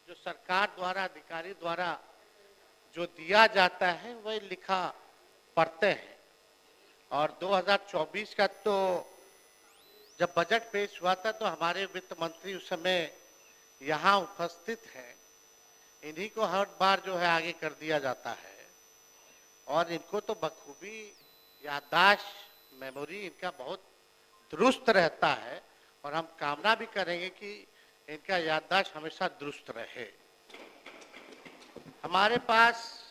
जो सरकार द्वारा अधिकारी द्वारा जो दिया जाता है वही लिखा पढ़ते हैं। और 2024 का तो जब बजट पेश हुआ था तो हमारे वित्त मंत्री उस समय यहाँ उपस्थित हैं। इन्हीं को हर बार जो है आगे कर दिया जाता है और इनको तो बखूबी याददाश्त मेमोरी इनका बहुत दुरुस्त रहता है और हम कामना भी करेंगे कि इनका याददाश्त हमेशा दुरुस्त रहे। हमारे पास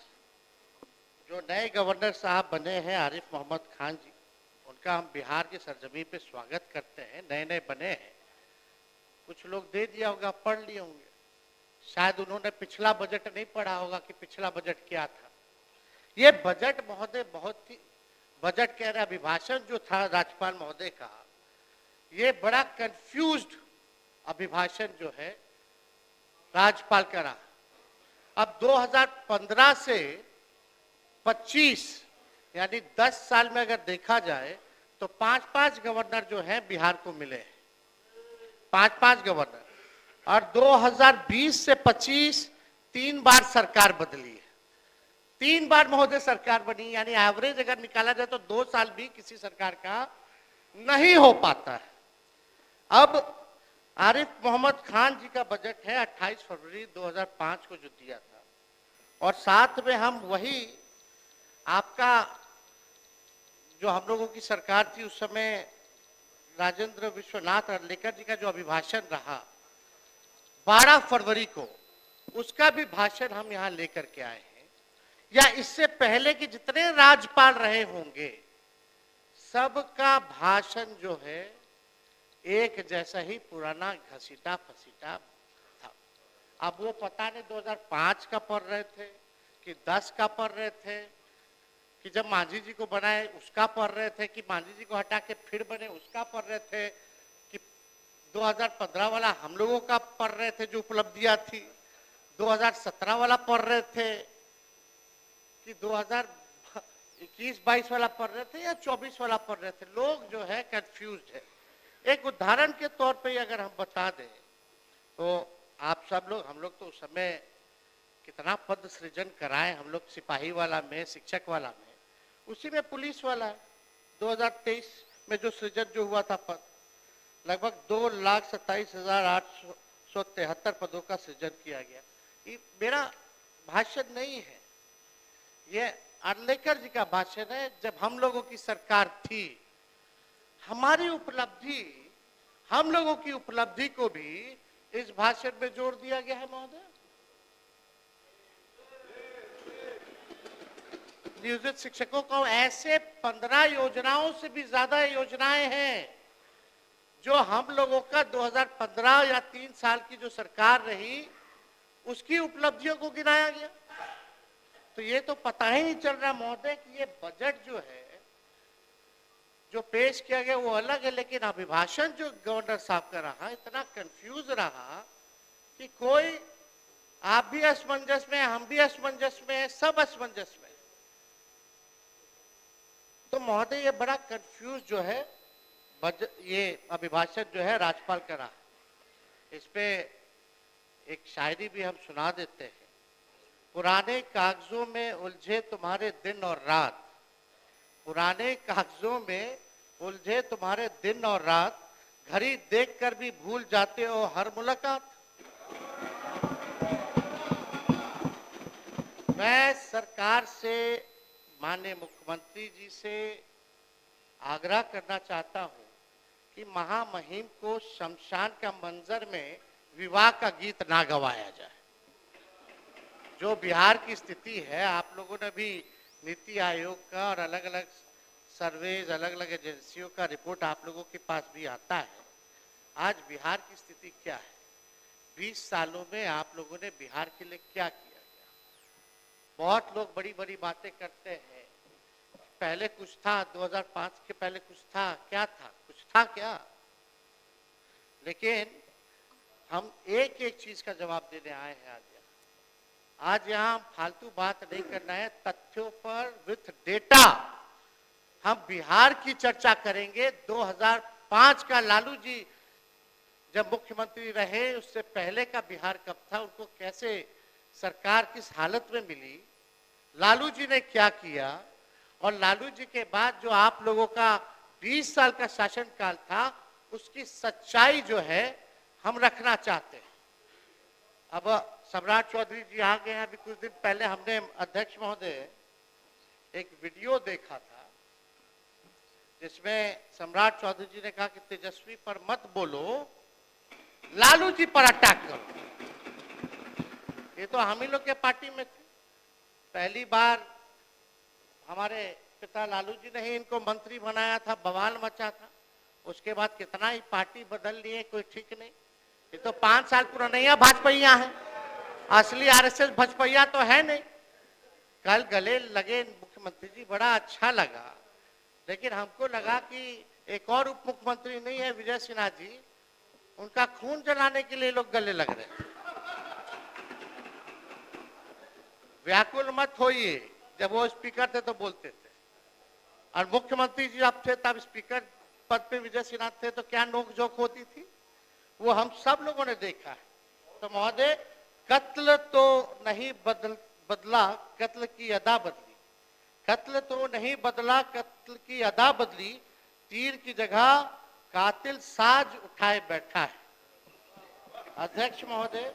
जो नए गवर्नर साहब बने हैं आरिफ मोहम्मद खान जी, उनका हम बिहार की सरजमीन पे स्वागत करते हैं। नए नए बने हैं, कुछ लोग दे दिया होगा, पढ़ लिए होंगे, शायद उन्होंने पिछला बजट नहीं पढ़ा होगा कि पिछला बजट क्या था। ये बजट महोदय बहुत ही बजट कह रहे अभिभाषण जो था राज्यपाल महोदय का, ये बड़ा कंफ्यूज्ड अभिभाषण जो है राज्यपाल का रहा। अब 2015 से 25 यानी 10 साल में अगर देखा जाए तो 5-5 गवर्नर जो हैं बिहार को मिले हैं, 5-5 गवर्नर। और 2020 से 25 3 बार सरकार बदली है, 3 बार महोदय सरकार बनी, यानी एवरेज अगर निकाला जाए तो 2 साल भी किसी सरकार का नहीं हो पाता है। अब आरिफ मोहम्मद खान जी का बजट है 28 फरवरी 2005 को जो दिया था, और साथ में हम वही आपका जो हम लोगों की सरकार थी उस समय राजेंद्र विश्वनाथ अर्लेकर जी का जो अभिभाषण रहा 12 फरवरी को, उसका भी भाषण हम यहाँ लेकर के आए हैं। या इससे पहले कि जितने राज्यपाल रहे होंगे सबका भाषण जो है एक जैसा ही पुराना घसीटा फसीटा था। अब वो पता नहीं 2005 का पढ़ रहे थे कि 10 का पढ़ रहे थे कि जब मांझी जी को बनाए उसका पढ़ रहे थे कि मांझी जी को हटा के फिर बने उसका पढ़ रहे थे कि 2015 वाला हम लोगों का पढ़ रहे थे जो उपलब्धियां थी, 2017 वाला पढ़ रहे थे कि 2021-22 वाला पढ़ रहे थे या 24 वाला पढ़ रहे थे। लोग जो है कंफ्यूज्ड है। एक उदाहरण के तौर पे अगर हम बता दें तो आप सब लोग, हम लोग तो उस समय कितना पद सृजन कराए हम लोग, सिपाही वाला में, शिक्षक वाला में, उसी में पुलिस वाला 2023 में जो सृजन जो हुआ था पद, लगभग 2,27,873 पदों का सृजन किया गया। ये मेरा भाषण नहीं है, ये अर्लेकर जी का भाषण है। जब हम लोगों की सरकार थी, हमारी उपलब्धि, हम लोगों की उपलब्धि को भी इस भाषण में जोड़ दिया गया है महोदय। नियोजित शिक्षकों को ऐसे 15 योजनाओं से भी ज्यादा योजनाएं हैं जो हम लोगों का 2015 या 3 साल की जो सरकार रही उसकी उपलब्धियों को गिनाया गया। तो ये तो पता ही नहीं चल रहा महोदय कि ये बजट जो है जो पेश किया गया वो अलग है, लेकिन अभिभाषण जो गवर्नर साहब का रहा इतना कंफ्यूज रहा कि कोई, आप भी असमंजस में, हम भी असमंजस में, सब असमंजस में। तो महोदय ये बड़ा कंफ्यूज जो है ये अभिभाषण जो है राज्यपाल का रहा। इस पे एक शायरी भी हम सुना देते हैं। पुराने कागजों में उलझे तुम्हारे दिन और रात, पुराने कागजों में उलझे तुम्हारे दिन और रात, घड़ी देखकर भी भूल जाते हो हर मुलाकात। मैं सरकार से, माननीय मुख्यमंत्री जी से आग्रह करना चाहता हूं कि महामहिम को शमशान का मंजर में विवाह का गीत ना गवाया जाए। जो बिहार की स्थिति है, आप लोगों ने भी नीति आयोग का और अलग अलग सर्वेज, अलग अलग एजेंसियों का रिपोर्ट आप लोगों के पास भी आता है। आज बिहार की स्थिति क्या है, 20 सालों में आप लोगों ने बिहार के लिए क्या किया गया। बहुत लोग बड़ी बड़ी बातें करते हैं, पहले कुछ था, 2005 के पहले कुछ था, क्या था, कुछ था क्या। लेकिन हम एक एक चीज का जवाब देने आए हैं आज यहाँ फालतू बात नहीं करना है, तथ्यों पर विथ डेटा हम बिहार की चर्चा करेंगे। 2005 का लालू जी जब मुख्यमंत्री रहे उससे पहले का बिहार कब था, उनको कैसे सरकार किस हालत में मिली, लालू जी ने क्या किया, और लालू जी के बाद जो आप लोगों का 20 साल का शासनकाल था उसकी सच्चाई जो है हम रखना चाहते हैं। अब सम्राट चौधरी जी आ गए हैं। अभी कुछ दिन पहले हमने अध्यक्ष महोदय एक वीडियो देखा था जिसमें सम्राट चौधरी जी ने कहा कि तेजस्वी पर मत बोलो, लालू जी पर अटैक करो। ये तो हम ही लोग के पार्टी में थे। पहली बार हमारे पिता लालू जी ने ही इनको मंत्री बनाया था, बवाल मचा था। उसके बाद कितना ही पार्टी बदल लिए, कोई ठीक नहीं। ये तो 5 साल पुराना भाजपैया है, असली आरएसएस भाजपैया तो है नहीं। कल गले लगे मुख्यमंत्री जी, बड़ा अच्छा लगा, लेकिन हमको लगा कि एक और उप मुख्यमंत्री नहीं है विजय सिन्हा जी, उनका खून जलाने के लिए लोग गले लग रहे हैं। व्याकुल मत होइए, जब वो स्पीकर थे तो बोलते थे, और मुख्यमंत्री जी अब थे तब स्पीकर पद पे विजय सिन्हा थे तो क्या नोकझोंक होती थी, वो हम सब लोगों ने देखा है। तो महोदय, कत्ल तो नहीं बदला, कत्ल की अदा बदली। कत्ल तो नहीं बदला, कत्ल की अदा बदली। तीर की जगह कातिल साज उठाए बैठा है। अध्यक्ष महोदय,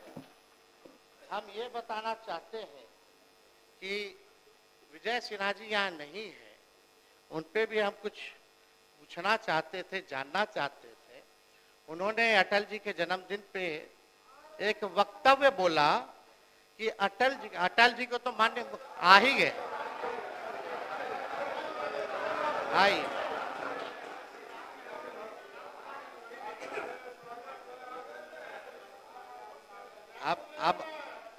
हम ये बताना चाहते हैं कि विजय सिन्हा जी यहाँ नहीं है, उन पे भी हम कुछ पूछना चाहते थे, जानना चाहते थे। उन्होंने अटल जी के जन्मदिन पे एक वक्तव्य बोला कि अटल जी को तो मान्य आ ही गए, आई।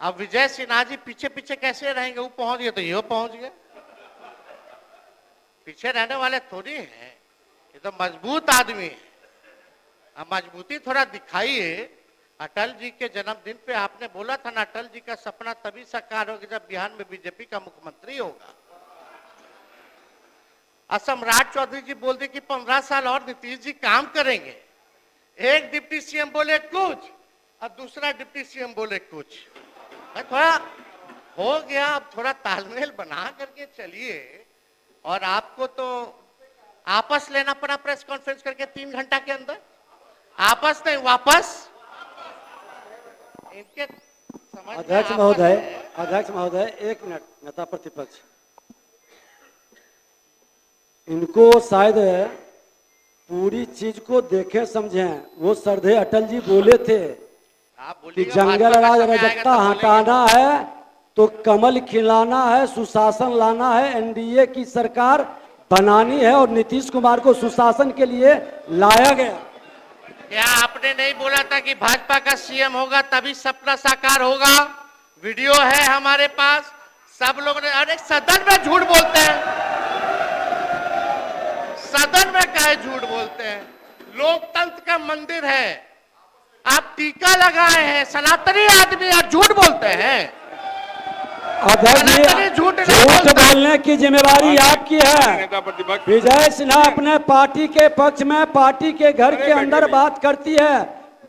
अब विजय सिन्हा जी पीछे पीछे कैसे रहेंगे, वो पहुंच गए तो ये पहुंच गए। पीछे रहने वाले थोड़ी हैं, ये तो मजबूत आदमी है। अब मजबूती थोड़ा दिखाइए। अटल जी के जन्मदिन पे आपने बोला था ना, अटल जी का सपना तभी साकार होगा जब बिहार में बीजेपी का मुख्यमंत्री होगा। सम्राट चौधरी जी बोल दे कि 15 साल और नीतीश जी काम करेंगे। एक डिप्टी सीएम बोले कुछ और दूसरा डिप्टी सीएम बोले कुछ। थोड़ा हो गया, अब थोड़ा तालमेल बना करके चलिए। और आपको तो आपस लेना पड़ा प्रेस कॉन्फ्रेंस करके 3 घंटा के अंदर, आपस नहीं वापस। इनके अध्यक्ष महोदय 1 मिनट। नेता प्रतिपक्ष, इनको शायद पूरी चीज को देखें समझें। वो सरदे अटल जी बोले थे कि जंगल राज रजकता हटाना है तो कमल खिलाना है, सुशासन लाना है, एनडीए की सरकार बनानी है, और नीतीश कुमार को सुशासन के लिए लाया गया। क्या आपने नहीं बोला था कि भाजपा का सीएम होगा तभी सपना साकार होगा? वीडियो है हमारे पास, सब लोग ने। अरे सदन में झूठ बोलते हैं, सदन में काहे झूठ बोलते हैं? लोकतंत्र का मंदिर है, आप टीका लगाए हैं, सनातनी आदमी आप झूठ बोलते हैं। अध्यक्ष, झूठ बोलने की जिम्मेवारी आपकी है। विजय सिन्हा अपने पार्टी के पक्ष में पार्टी के घर के अंदर बात करती है,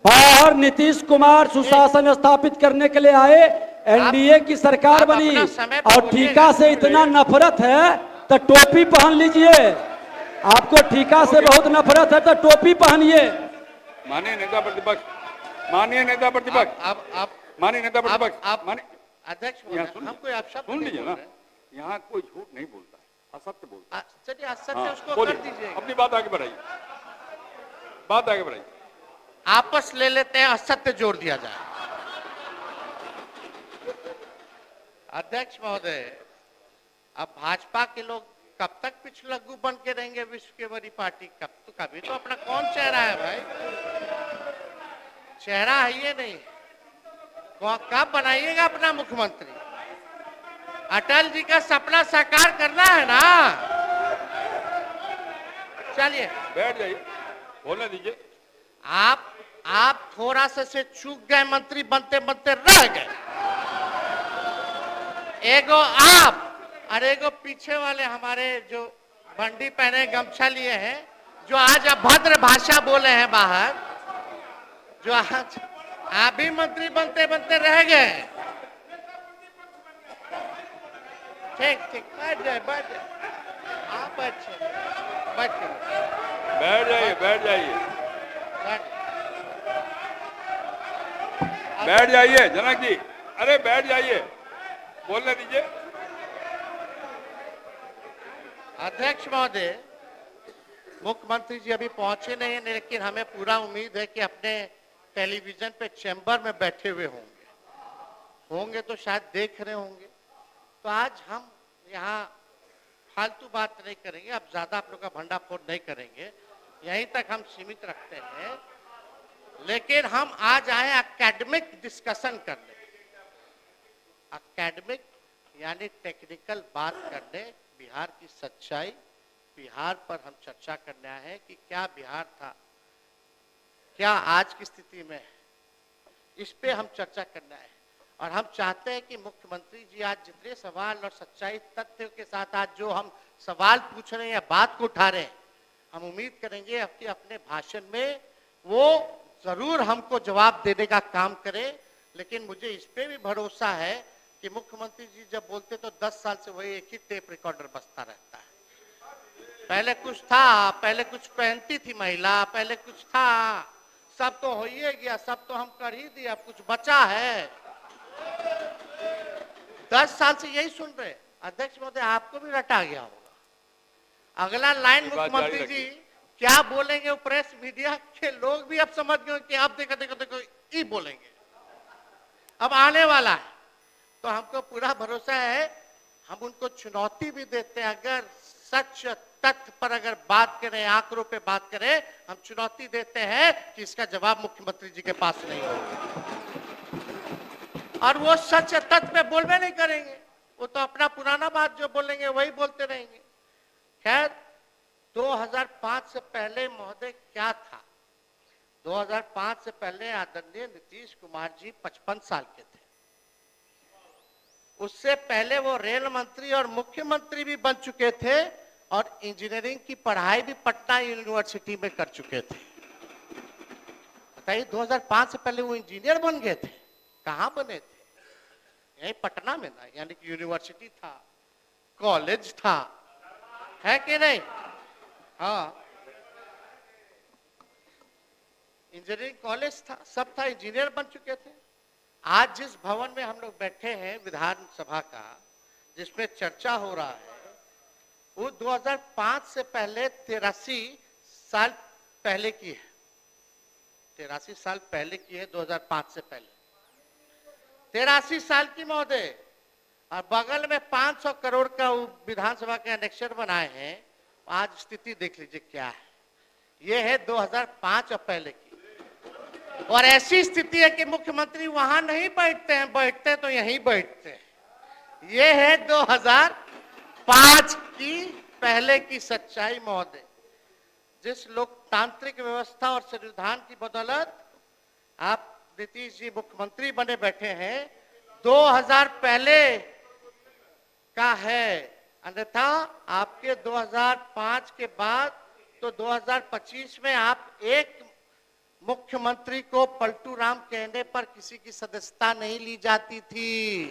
बाहर नीतीश कुमार सुशासन स्थापित करने के लिए आए, एनडीए की सरकार बनी, और टीका से इतना नफरत है तो टोपी पहन लीजिए। आपको टीका से बहुत नफरत है तो टोपी पहनिए। माननीय नेता प्रतिपक्ष, माननीय नेता प्रतिपक्ष, अध्यक्ष हम कोई आप शब्द सुन लीजिए ना, यहाँ कोई झूठ नहीं बोलता है, असत्य बोलता है। चलिए असत्य उसको कर दीजिए, अपनी बात आगे बढ़ाइए, बात आगे बढ़ाइए। आपस ले लेते हैं, असत्य जोड़ दिया जाए। अध्यक्ष महोदय, अब भाजपा के लोग कब तक पिछलग्गू बन के रहेंगे? विश्व की बड़ी पार्टी कभी तो अपना कौन चेहरा है भाई? चेहरा है ये नहीं। कब बनाइएगा अपना मुख्यमंत्री? अटल जी का सपना साकार करना है ना। चलिए बैठ जाइए, बोलने दीजिए। आप थोड़ा सा से चूक गए, मंत्री बनते बनते रह गए। एगो आप और एगो पीछे वाले हमारे जो बंडी पहने गमछा लिए हैं, जो आज अभद्र भाषा बोले हैं बाहर, जो आज आप भी मंत्री बनते बनते रह गए। ठीक ठीक, बैठ जाए बैठ जाए, आप अच्छे बैठिए बैठ जाइए बैठ जाइए बैठ बैठ जाइए जनक जी, अरे बैठ जाइए, बोलने दीजिए। अध्यक्ष महोदय, मुख्यमंत्री जी अभी पहुंचे नहीं हैं, लेकिन हमें पूरा उम्मीद है कि अपने टेलीविजन पे चैम्बर में बैठे हुए होंगे तो शायद देख रहे होंगे। तो आज हम यहाँ फालतू बात नहीं करेंगे, अब ज्यादा आप लोग का भंडाफोड़ नहीं करेंगे, यहीं तक हम सीमित रखते हैं। लेकिन हम आज आए एकेडमिक डिस्कशन करने, एकेडमिक यानी टेक्निकल बात करने, बिहार की सच्चाई, बिहार पर हम चर्चा करने आए हैं कि क्या बिहार था, क्या आज की स्थिति में है, इस पे हम चर्चा करना है। और हम चाहते हैं कि मुख्यमंत्री जी आज जितने सवाल और सच्चाई तथ्यों के साथ आज जो हम सवाल पूछ रहे हैं या बात को उठा रहे हैं, हम उम्मीद करेंगे कि अपने भाषण में वो जरूर हमको जवाब देने का काम करें। लेकिन मुझे इस पे भी भरोसा है कि मुख्यमंत्री जी जब बोलते तो 10 साल से वही एक ही टेप रिकॉर्डर बजता रहता है। पहले कुछ था, पहले कुछ पहनती थी महिला, पहले कुछ था, सब तो हो ही गया, सब तो हम कर ही दिया, कुछ बचा है। 10 साल से यही सुन रहे। अध्यक्ष महोदय, आपको भी रटा गया होगा। अगला लाइन मुख्यमंत्री जी क्या बोलेंगे वो प्रेस मीडिया के लोग भी अब समझ गए कि अब देखो देखो देखो ये बोलेंगे, अब आने वाला है। तो हमको पूरा भरोसा है, हम उनको चुनौती भी देते हैं। अगर सच तथ्य पर अगर बात करें, आंकड़ों पे बात करें, हम चुनौती देते हैं कि इसका जवाब मुख्यमंत्री जी के पास नहीं होगा। और वो सच तथ्य पे बोलबे नहीं करेंगे, वो तो अपना पुराना बात जो बोलेंगे वही बोलते रहेंगे। खैर, 2005 से पहले महोदय क्या था? 2005 से पहले आदरणीय नीतीश कुमार जी 55 साल के थे। उससे पहले वो रेल मंत्री और मुख्यमंत्री भी बन चुके थे और इंजीनियरिंग की पढ़ाई भी पटना यूनिवर्सिटी में कर चुके थे। बताइए, 2005 से पहले वो इंजीनियर बन गए थे। कहां बने थे? यही पटना में ना, यानी कि यूनिवर्सिटी था, कॉलेज था, है कि नहीं? हाँ, इंजीनियरिंग कॉलेज था, सब था, इंजीनियर बन चुके थे। आज जिस भवन में हम लोग बैठे हैं विधानसभा का, जिसमें चर्चा हो रहा है, वो 2005 से पहले 83 साल पहले की है। 83 साल पहले की है, 2005 से पहले 83 साल की महोदय। और बगल में 500 करोड़ का विधानसभा के अनेक्शर बनाए हैं। आज स्थिति देख लीजिए क्या है। ये है 2005 और पहले की। और ऐसी स्थिति है कि मुख्यमंत्री वहां नहीं बैठते हैं, बैठते तो यहीं बैठते हैं। ये है 2005 की पहले की सच्चाई महोदय। जिस लोकतांत्रिक व्यवस्था और संविधान की बदौलत आप नीतीश जी मुख्यमंत्री बने बैठे हैं, 2000 पहले का है। अन्यथा आपके 2005 के बाद तो 2025 में आप एक मुख्यमंत्री को पलटू राम कहने पर किसी की सदस्यता नहीं ली जाती थी।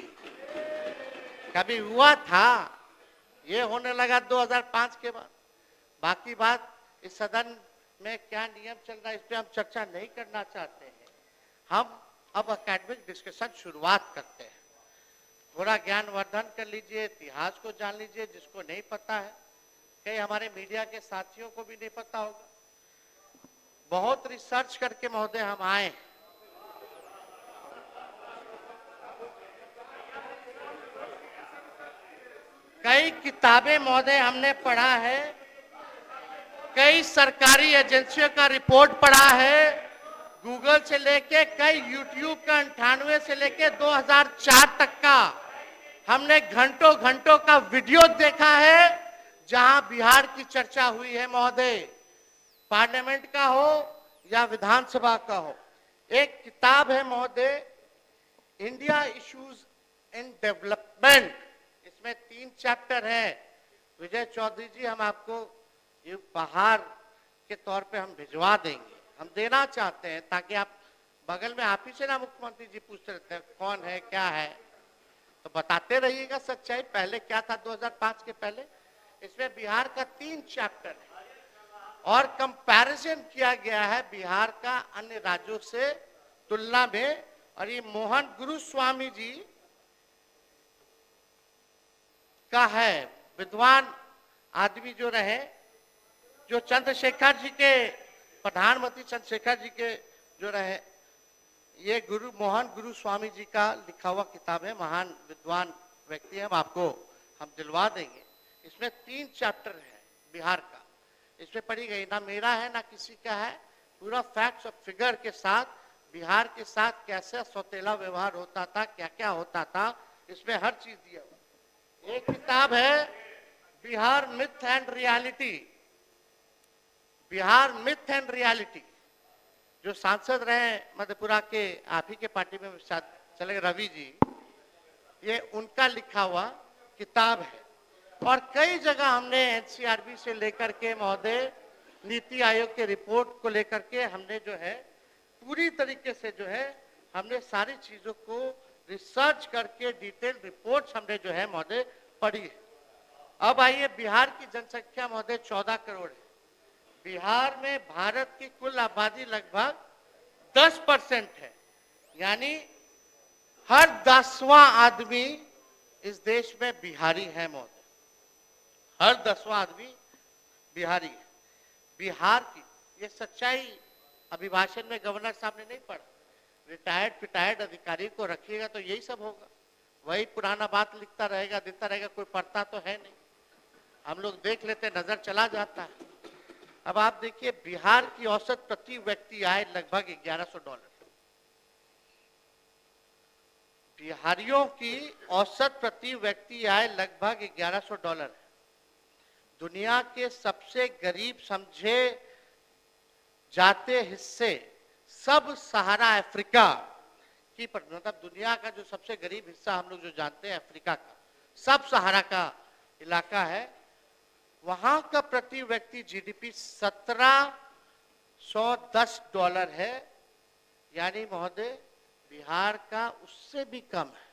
कभी हुआ था? ये होने लगा 2005 के बाद। बाकी बात इस सदन में क्या नियम चल रहा है, इस पे हम चर्चा नहीं करना चाहते हैं। हम अब एकेडमिक डिस्कशन शुरुआत करते हैं। थोड़ा ज्ञानवर्धन कर लीजिए, इतिहास को जान लीजिए, जिसको नहीं पता है, कई हमारे मीडिया के साथियों को भी नहीं पता होगा। बहुत रिसर्च करके महोदय हम आए। कई किताबें महोदय हमने पढ़ा है, कई सरकारी एजेंसियों का रिपोर्ट पढ़ा है, गूगल से लेके कई यूट्यूब का 98 से लेके 2004 तक का हमने घंटों घंटों का वीडियो देखा है, जहां बिहार की चर्चा हुई है महोदय, पार्लियामेंट का हो या विधानसभा का हो। एक किताब है महोदय, इंडिया इश्यूज इन डेवलपमेंट, इसमें 3 चैप्टर है। विजय चौधरी जी, हम आपको ये उपहार के तौर पे हम भिजवा देंगे, हम देना चाहते हैं ताकि आप बगल में आप ही से ना मुख्यमंत्री जी पूछते रहते हैं कौन है क्या है, तो बताते रहिएगा सच्चाई। पहले क्या था 2005 के पहले? इसमें बिहार का 3 चैप्टर है और कंपैरिजन किया गया है बिहार का अन्य राज्यों से तुलना में। और ये मोहन गुरुस्वामी जी का है, विद्वान आदमी जो रहे, जो चंद्रशेखर जी के, प्रधानमंत्री चंद्रशेखर जी के जो रहे, ये मोहन गुरुस्वामी जी का लिखा हुआ किताब है। महान विद्वान व्यक्ति है, हम दिलवा देंगे। इसमें 3 चैप्टर है बिहार का, इसमें पढ़ी गई, ना मेरा है ना किसी का है, पूरा फैक्ट्स और फिगर के साथ बिहार के साथ कैसे सौतेला व्यवहार होता था, क्या क्या होता था, इसमें हर चीज दिया हुआ। एक किताब है Bihar myth and reality, Bihar myth and reality, जो सांसद रहे मधेपुरा के, आप ही के पार्टी में शायद चले रवि जी, ये उनका लिखा हुआ किताब है। और कई जगह हमने एनसीआरबी से लेकर के महोदय नीति आयोग के रिपोर्ट को लेकर के हमने जो है पूरी तरीके से जो है हमने सारी चीजों को रिसर्च करके डिटेल रिपोर्ट्स हमने जो है महोदय पढ़ी है। अब आइए, बिहार की जनसंख्या महोदय 14 करोड़ है। बिहार में भारत की कुल आबादी लगभग 10% है, यानी हर 10वां आदमी इस देश में बिहारी है महोदय, हर 10वां आदमी बिहारी है। बिहार की ये सच्चाई अभिभाषण में गवर्नर साहब ने नहीं पढ़ा। रिटायर्ड अधिकारी को रखिएगा तो यही सब होगा, वही पुराना बात लिखता रहेगा, देता रहेगा, कोई पढ़ता तो है नहीं। हम लोग देख लेते, नजर चला जाता है। अब आप देखिए, बिहार की औसत प्रति व्यक्ति आय लगभग $1100। बिहारियों की औसत प्रति व्यक्ति आय लगभग $1100 है। दुनिया के सबसे गरीब समझे जाते हिस्से सब सहारा अफ्रीका की, मतलब दुनिया का जो सबसे गरीब हिस्सा हम लोग जो जानते हैं अफ्रीका का, सब सहारा का इलाका है। वहां का प्रति व्यक्ति जीडीपी $1710 है, यानी महोदय बिहार का उससे भी कम है।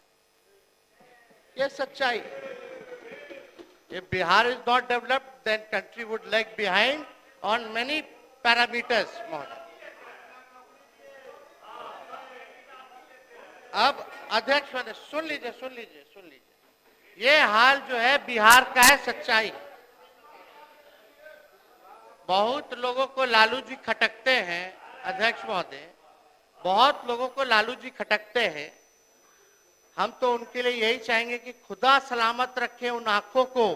ये सच्चाई। If Bihar is not developed, then country would lag behind on many parameters. अब अध्यक्ष महोदय सुन लीजिए, ये हाल जो है बिहार का है सच्चाई। बहुत लोगों को लालू जी खटकते हैं अध्यक्ष महोदय, बहुत लोगों को लालू जी खटकते हैं। हम तो उनके लिए यही चाहेंगे कि खुदा सलामत रखे उन आंखों को,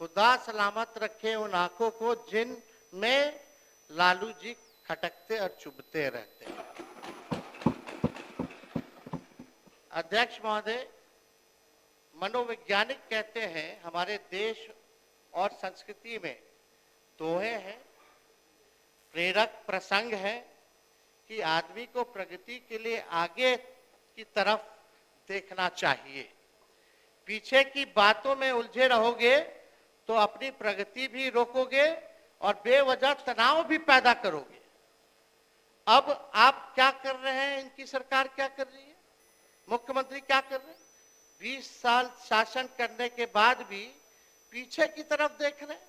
खुदा सलामत रखे उन आंखों को जिनमें लालू जी खटकते और चुभते रहते हैं। अध्यक्ष महोदय, मनोवैज्ञानिक कहते हैं हमारे देश और संस्कृति में दोहे हैं, प्रेरक प्रसंग है कि आदमी को प्रगति के लिए आगे की तरफ देखना चाहिए। पीछे की बातों में उलझे रहोगे तो अपनी प्रगति भी रोकोगे और बेवजह तनाव भी पैदा करोगे। अब आप क्या कर रहे हैं, इनकी सरकार क्या कर रही है, मुख्यमंत्री क्या कर रहे हैं? 20 साल शासन करने के बाद भी पीछे की तरफ देख रहे हैं।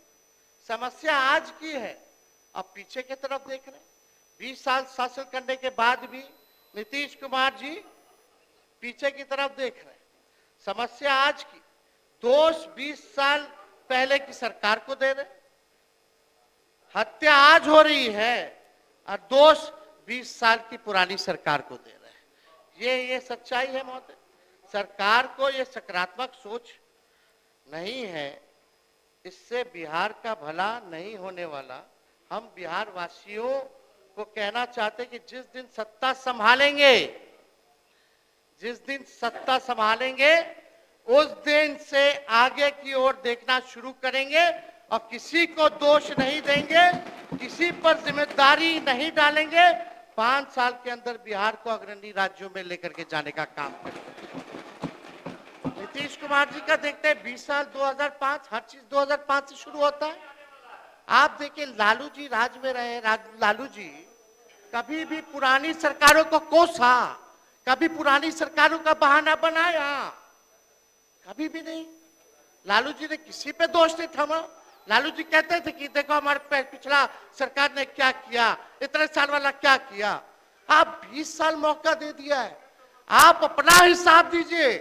समस्या आज की है, अब पीछे की तरफ देख रहे हैं। 20 साल शासन करने के बाद भी नीतीश कुमार जी पीछे की तरफ देख रहे हैं। समस्या आज की, दोष 20 साल पहले की सरकार को दे रहे हैं। हत्या आज हो रही है और दोष 20 साल की पुरानी सरकार को दे रहे हैं। ये सच्चाई है महोदय। सरकार को ये सकारात्मक सोच नहीं है, इससे बिहार का भला नहीं होने वाला। हम बिहार वासियों को कहना चाहते कि जिस दिन सत्ता संभालेंगे उस दिन से आगे की ओर देखना शुरू करेंगे और किसी को दोष नहीं देंगे, किसी पर जिम्मेदारी नहीं डालेंगे। 5 साल के अंदर बिहार को अग्रणी राज्यों में लेकर के जाने का काम करेंगे। नीतीश कुमार जी का देखते हैं 20 साल 2005, हर चीज 2005 से शुरू होता है। आप देखिए, लालू जी राज में रहे, लालू जी कभी भी पुरानी सरकारों को कोसा, कभी पुरानी सरकारों का बहाना बनाया? कभी भी नहीं। लालू जी ने किसी पे दोष नहीं थमा। लालू जी कहते थे कि देखो हमारे पिछला सरकार ने क्या किया, इतने साल वाला क्या किया। आप 20 साल मौका दे दिया है, आप अपना हिसाब दीजिए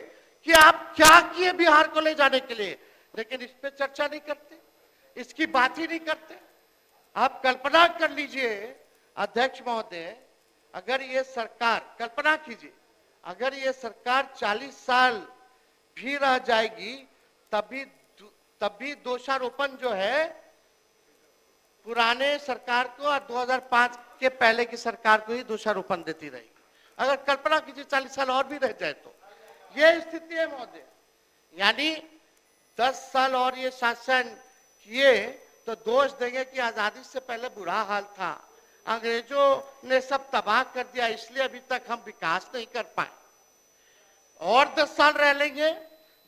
कि आप क्या किए बिहार को ले जाने के लिए। लेकिन इस पे चर्चा नहीं करते, इसकी बात ही नहीं करते। आप कल्पना कर लीजिए अध्यक्ष महोदय, अगर ये सरकार, कल्पना कीजिए अगर ये सरकार 40 साल भी रह जाएगी तब भी दोषारोपण जो है पुराने सरकार को और 2005 के पहले की सरकार को ही दोषारोपण देती रहेगी। अगर कल्पना कीजिए 40 साल और भी रह जाए तो ये स्थिति है महोदय। यानी 10 साल और ये शासन किए तो दोष देंगे कि आजादी से पहले बुरा हाल था, अंग्रेजों ने सब तबाह कर दिया, इसलिए अभी तक हम विकास नहीं कर पाए। और 10 साल रह लेंगे,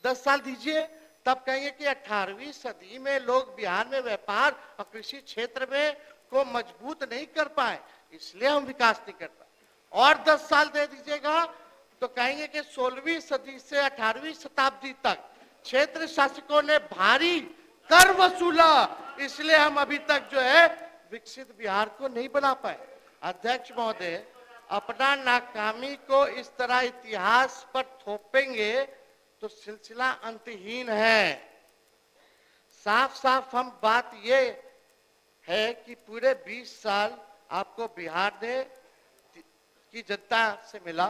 10 साल दीजिए, तब कहेंगे कि 18वीं सदी में लोग बिहार में व्यापार और कृषि क्षेत्र में को मजबूत नहीं कर पाए, इसलिए हम विकास नहीं कर पाए। और 10 साल दे दीजिएगा तो कहेंगे कि 16वीं सदी से 18वीं शताब्दी तक क्षेत्र शासकों ने भारी कर वसूला, इसलिए हम अभी तक जो है विकसित बिहार को नहीं बना पाए। अध्यक्ष महोदय, अपना नाकामी को इस तरह इतिहास पर थोपेंगे तो सिलसिला अंतहीन है। साफ साफ हम बात ये है कि पूरे 20 साल आपको बिहार ने की जनता से मिला,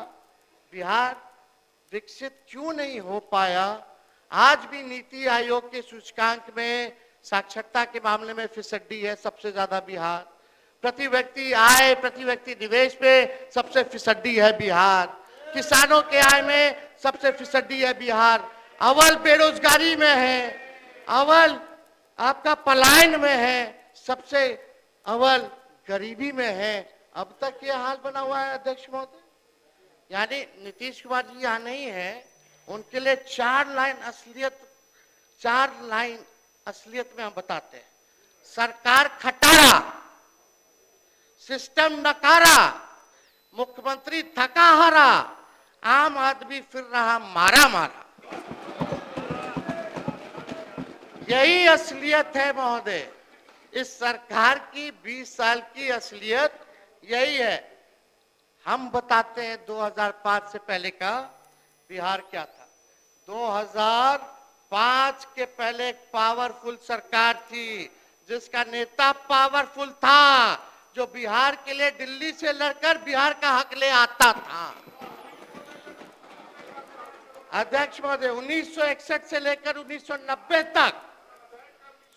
बिहार विकसित क्यों नहीं हो पाया? आज भी नीति आयोग के सूचकांक में साक्षरता के मामले में फिसड्डी है सबसे ज्यादा बिहार। प्रति व्यक्ति आय, प्रति व्यक्ति निवेश पे सबसे फिसड्डी है बिहार। किसानों के आय में सबसे फिसड्डी है बिहार। अव्वल बेरोजगारी में है, अव्वल आपका पलायन में है, सबसे अव्वल गरीबी में है। अब तक ये हाल बना हुआ है अध्यक्ष महोदय। यानी नीतीश कुमार जी यहाँ नहीं है, उनके लिए 4 लाइन असलियत में हम बताते हैं। सरकार खटारा, सिस्टम नकारा, मुख्यमंत्री थका हारा, आम आदमी फिर रहा मारा मारा। यही असलियत है महोदय, इस सरकार की 20 साल की असलियत यही है। हम बताते हैं 2005 से पहले का बिहार क्या था। 2005 के पहले एक पावरफुल सरकार थी जिसका नेता पावरफुल था, जो बिहार के लिए दिल्ली से लड़कर बिहार का हक ले आता था। अध्यक्ष महोदय, 1961 से लेकर 1990 तक,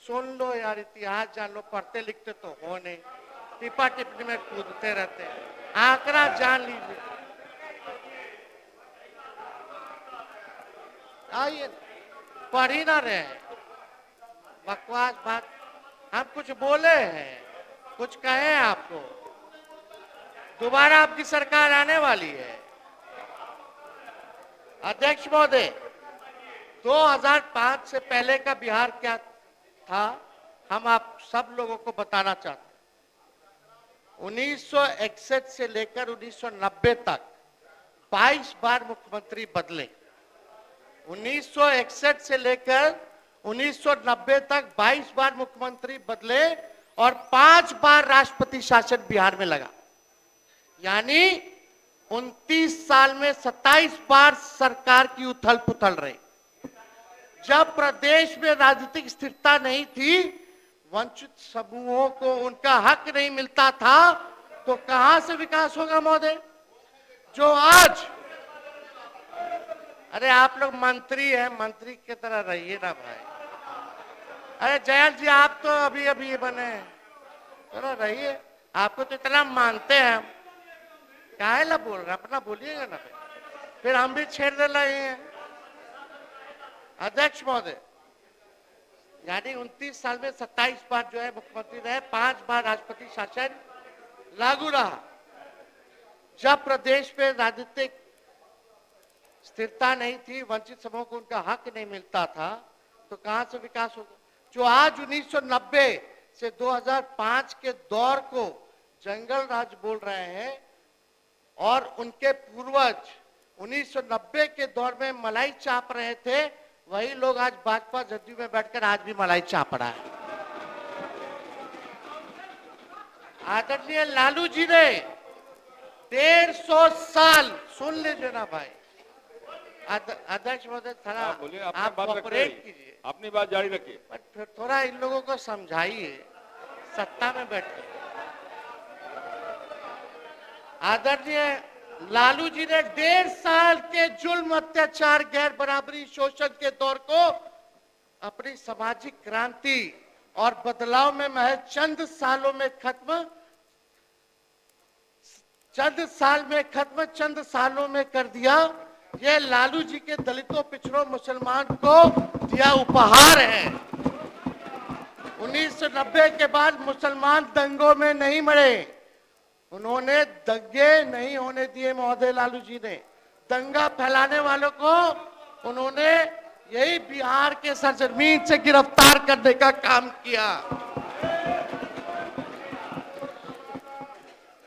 सुन लो यार, इतिहास जान लो, पढ़ते लिखते तो हो नहीं, टिपा टिप्पणी में कूदते रहते हैं, आंकड़ा जान लीजिए। आइए, पढ़ ही ना रहे, बकवास बात। हम कुछ बोले हैं, कुछ कहे आपको, दोबारा आपकी सरकार आने वाली है। अध्यक्ष महोदय, 2005 से पहले का बिहार क्या था, हम आप सब लोगों को बताना चाहते हैं। 1961 से लेकर 1990 तक 22 बार मुख्यमंत्री बदले। 1961 से लेकर 1990 तक 22 बार मुख्यमंत्री बदले और 5 बार राष्ट्रपति शासन बिहार में लगा। यानी 29 साल में 27 बार सरकार की उथल पुथल रही। जब प्रदेश में राजनीतिक स्थिरता नहीं थी, वंचित समूहों को उनका हक नहीं मिलता था, तो कहां से विकास होगा महोदय? जो आज, अरे आप लोग मंत्री हैं, मंत्री की तरह रहिए ना भाई। अरे जयंत जी, आप तो अभी अभी बने हैं, चलो रहिए, आपको तो इतना मानते हैं हम, काहे ला बोल रहे, अपना बोलिएगा ना, फिर हम भी छेड़ दे रहे हैं। अध्यक्ष महोदय, यानी 29 साल में 27 बार जो है मुख्यमंत्री रहे, 5 बार राष्ट्रपति शासन लागू रहा। जब प्रदेश में राजनीतिक स्थिरता नहीं थी, वंचित समूह को उनका हक नहीं मिलता था, तो कहां से विकास होगा? जो आज 1990 से 2005 के दौर को जंगल राज बोल रहे हैं और उनके पूर्वज 1990 के दौर में मलाई चाप रहे थे, वही लोग आज भाजपा जदयू में बैठकर आज भी मलाई चाप रहा है। आदरणीय लालू जी ने 150 साल, सुन लीजिए ना भाई, अध्यक्ष महोदय थोड़ा आप कोऑपरेट कीजिए, अपनी बात जारी रखिए। पर फिर थोड़ा इन लोगों को समझाइए, सत्ता में बैठे। आदरणीय लालू जी ने 1.5 साल के जुल्म, अत्याचार, गैर बराबरी, शोषण के दौर को अपनी सामाजिक क्रांति और बदलाव में महज चंद साल में खत्म, चंद सालों में कर दिया। ये लालू जी के दलितों, पिछड़ों, मुसलमान को दिया उपहार है। 1990 के बाद मुसलमान दंगों में नहीं मरे, उन्होंने दंगे नहीं होने दिए। महोदय लालू जी ने दंगा फैलाने वालों को उन्होंने यही बिहार के सरजमीन से गिरफ्तार करने का काम किया।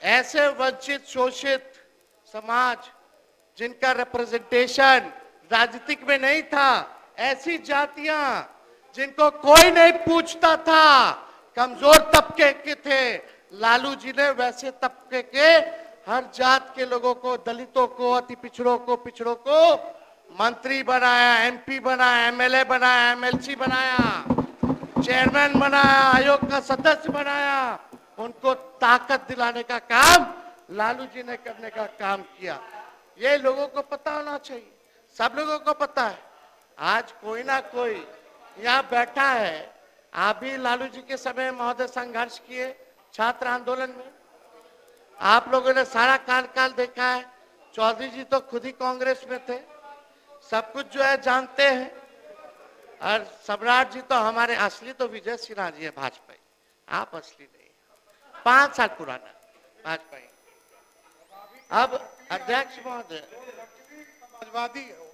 ऐसे वंचित, शोषित समाज जिनका रिप्रेजेंटेशन राजनीतिक में नहीं था, ऐसी जातियां जिनको कोई नहीं पूछता था, कमजोर तबके के थे, लालू जी ने वैसे तबके के हर जात के लोगों को, दलितों को, अति पिछड़ों को मंत्री बनाया, एमपी बनाया, एमएलए बनाया, एमएलसी बनाया, चेयरमैन बनाया, आयोग का सदस्य बनाया। उनको ताकत दिलाने का काम लालू जी ने करने का काम किया। ये लोगों को पता होना चाहिए, सब लोगों को पता है। आज कोई ना कोई यहाँ बैठा है, आप भी लालू जी के समय महोदय संघर्ष किए छात्र आंदोलन में, आप लोगों ने सारा काल देखा है। चौधरी जी तो खुद ही कांग्रेस में थे, सब कुछ जो है जानते हैं। और सम्राट जी तो हमारे असली तो विजय सिन्हा जी है, भाजपा, आप असली नहीं, 5 साल पुराना भाजपा। अब अध्यक्ष महोदय, समाजवादी हो,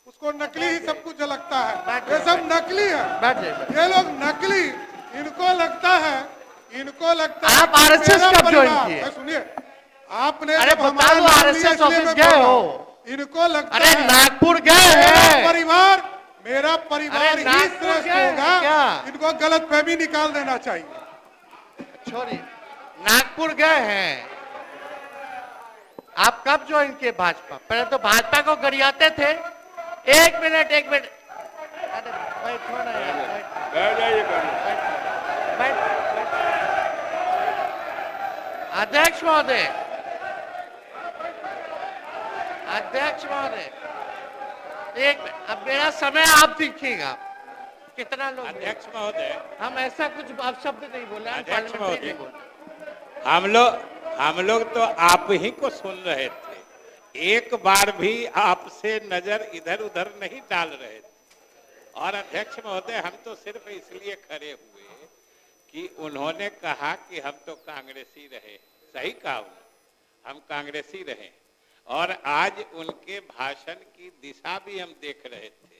उसको नकली ही सब कुछ लगता है, ये सब नकली है, ये लोग नकली, इनको लगता है आप आरएसएस कब ज्वाइन किए? सुनिए, आपने अरे बताओ, आरएसएस ऑफिस गए हो? इनको लगता अरे है नागपुर गए हैं, मेरा परिवार ही श्रेष्ठ होगा, इनको गलत फहमी निकाल देना चाहिए। छोड़िए, नागपुर गए हैं, आप कब ज्वाइन किए भाजपा? पहले तो भाजपा को गरियाते थे। एक मिनट, अरे बैठो ना यार, बैठ जाइए, बैठ। अध्यक्ष महोदय, एक मिनट, अब मेरा समय आप देखिएगा कितना लोग। अध्यक्ष महोदय, हम ऐसा कुछ शब्द नहीं बोले, अध्यक्ष महोदय, हम लोग तो आप ही को सुन रहे थे, एक बार भी आपसे नजर इधर उधर नहीं डाल रहे थे। और अध्यक्ष महोदय, हम तो सिर्फ इसलिए खड़े हुए कि उन्होंने कहा कि हम तो कांग्रेसी रहे, सही कहा उन्होंने, हम कांग्रेसी रहे। और आज उनके भाषण की दिशा भी हम देख रहे थे,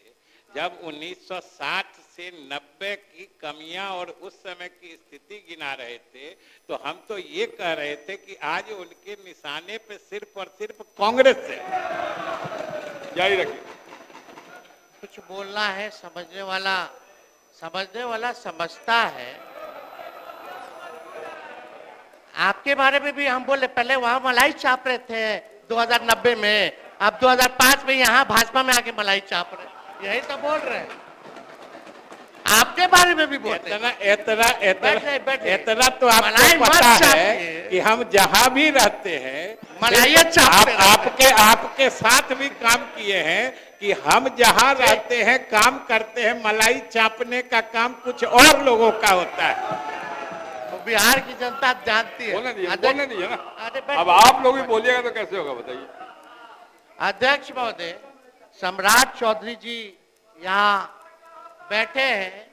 जब 1960 से 90 की कमियां और उस समय की स्थिति गिना रहे थे, तो हम तो ये कह रहे थे कि आज उनके निशाने पे सिर्फ और सिर्फ कांग्रेस है। जारी रखिए। कुछ बोलना है, समझने वाला समझता है। आपके बारे में भी हम बोले, पहले वहां मलाई चाप रहे थे 2090 में, अब 2005 में यहाँ भाजपा में आके मलाई चाप रहे, यही तो बोल रहे हैं। आपके बारे में भी बोलते हैं। इतना तो आपको पता है कि हम जहां भी रहते हैं, आपके साथ भी काम किए हैं कि हम जहां रहते हैं, काम करते हैं, मलाई चापने का काम कुछ और लोगों का होता है। तो बिहार की जनता जानती है। बोलने दीजिए ना, अब आप लोग भी बोलिएगा तो कैसे होगा बताइए। अध्यक्ष महोदय, सम्राट चौधरी जी यहाँ बैठे हैं।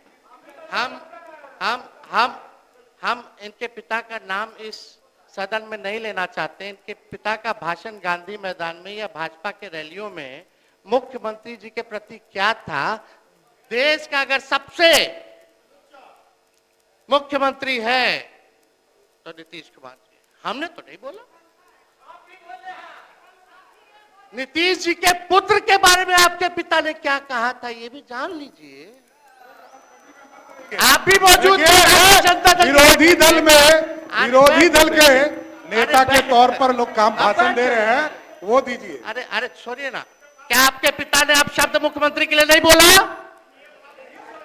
हम इनके पिता का नाम इस सदन में नहीं लेना चाहते। इनके पिता का भाषण गांधी मैदान में या भाजपा के रैलियों में मुख्यमंत्री जी के प्रति क्या था? देश का अगर सबसे मुख्यमंत्री है तो नीतीश कुमार जी। हमने तो नहीं बोला। नीतीश जी के पुत्र के बारे में आपके पिता ने क्या कहा था ये भी जान लीजिए। आप भी मौजूद थे जनता दल विरोधी दल के नेता के तौर पर लोग काम भाषण दे रहे हैं, वो दीजिए। अरे छोड़िए ना, क्या आपके पिता ने आप शब्द मुख्यमंत्री के लिए नहीं बोला?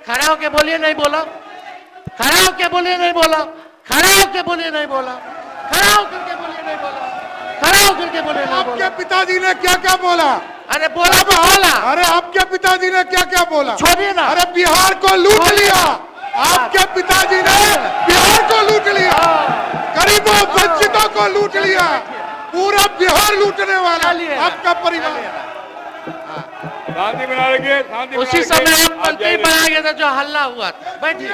खड़ा होके बोलिए नहीं बोला, खड़ा होके बोलिए नहीं बोला, खड़ा होके बोलिए नहीं बोला, खड़ा होकर के बोलिए नहीं बोला, खड़ा होकर के बोलिए नहीं बोला। आपके पिताजी ने क्या क्या बोला? अरे बोला तो बोला। अरे आपके पिताजी ने क्या क्या बोला? छोड़िए ना। अरे बिहार को लूट लिया, आपके पिताजी ने बिहार को लूट लिया, गरीबों वंचितों को लूट लिया, पूरा बिहार लूटने वाला आपका परिवार। शांति बना रखिए, शांति बना उसी रखिए। समय आप आप मंत्री जाइए। बना गया था जो हल्ला हुआ था। बैठिए।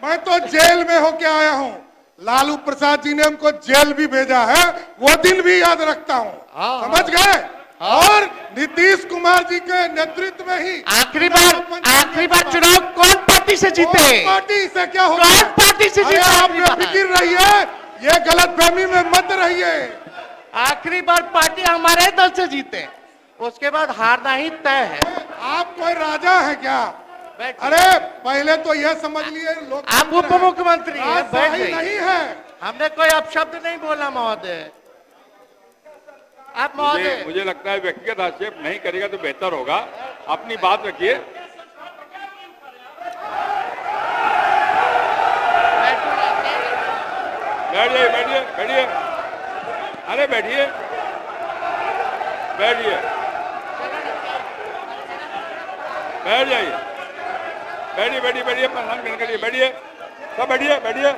मैं तो जेल में होके आया हूँ, लालू प्रसाद जी ने हमको जेल भी भेजा है, वो दिन भी याद रखता हूँ, समझ गए? और नीतीश कुमार जी के नेतृत्व में ही आखिरी बार चुनाव कौन पार्टी से जीते? पार्टी से क्या होगा? कौन पार्टी से जीते? आप बेफिक्र रहिए, ये गलतफहमी में मत रहिए। आखिरी बार पार्टी हमारे दल से जीते, उसके बाद हारना ही तय है। आप कोई राजा है क्या? अरे पहले तो यह समझ लिए लोग आप उप मुख्यमंत्री हैं, बैठ सही जाइए। नहीं है। हमने कोई अपशब्द नहीं बोला महोदय। आप महोदय मुझे लगता है व्यक्तिगत आक्षेप नहीं करेगा तो बेहतर होगा। अपनी बात रखिए। बैठिए, बैठिए, बैठिए। अरे बैठिए, बैठिए, बैठ जाइए, बैठिए, बैठिए, बैठिए, प्रधान मिल करिए, बैठिए, सब बैठिए, बैठिए,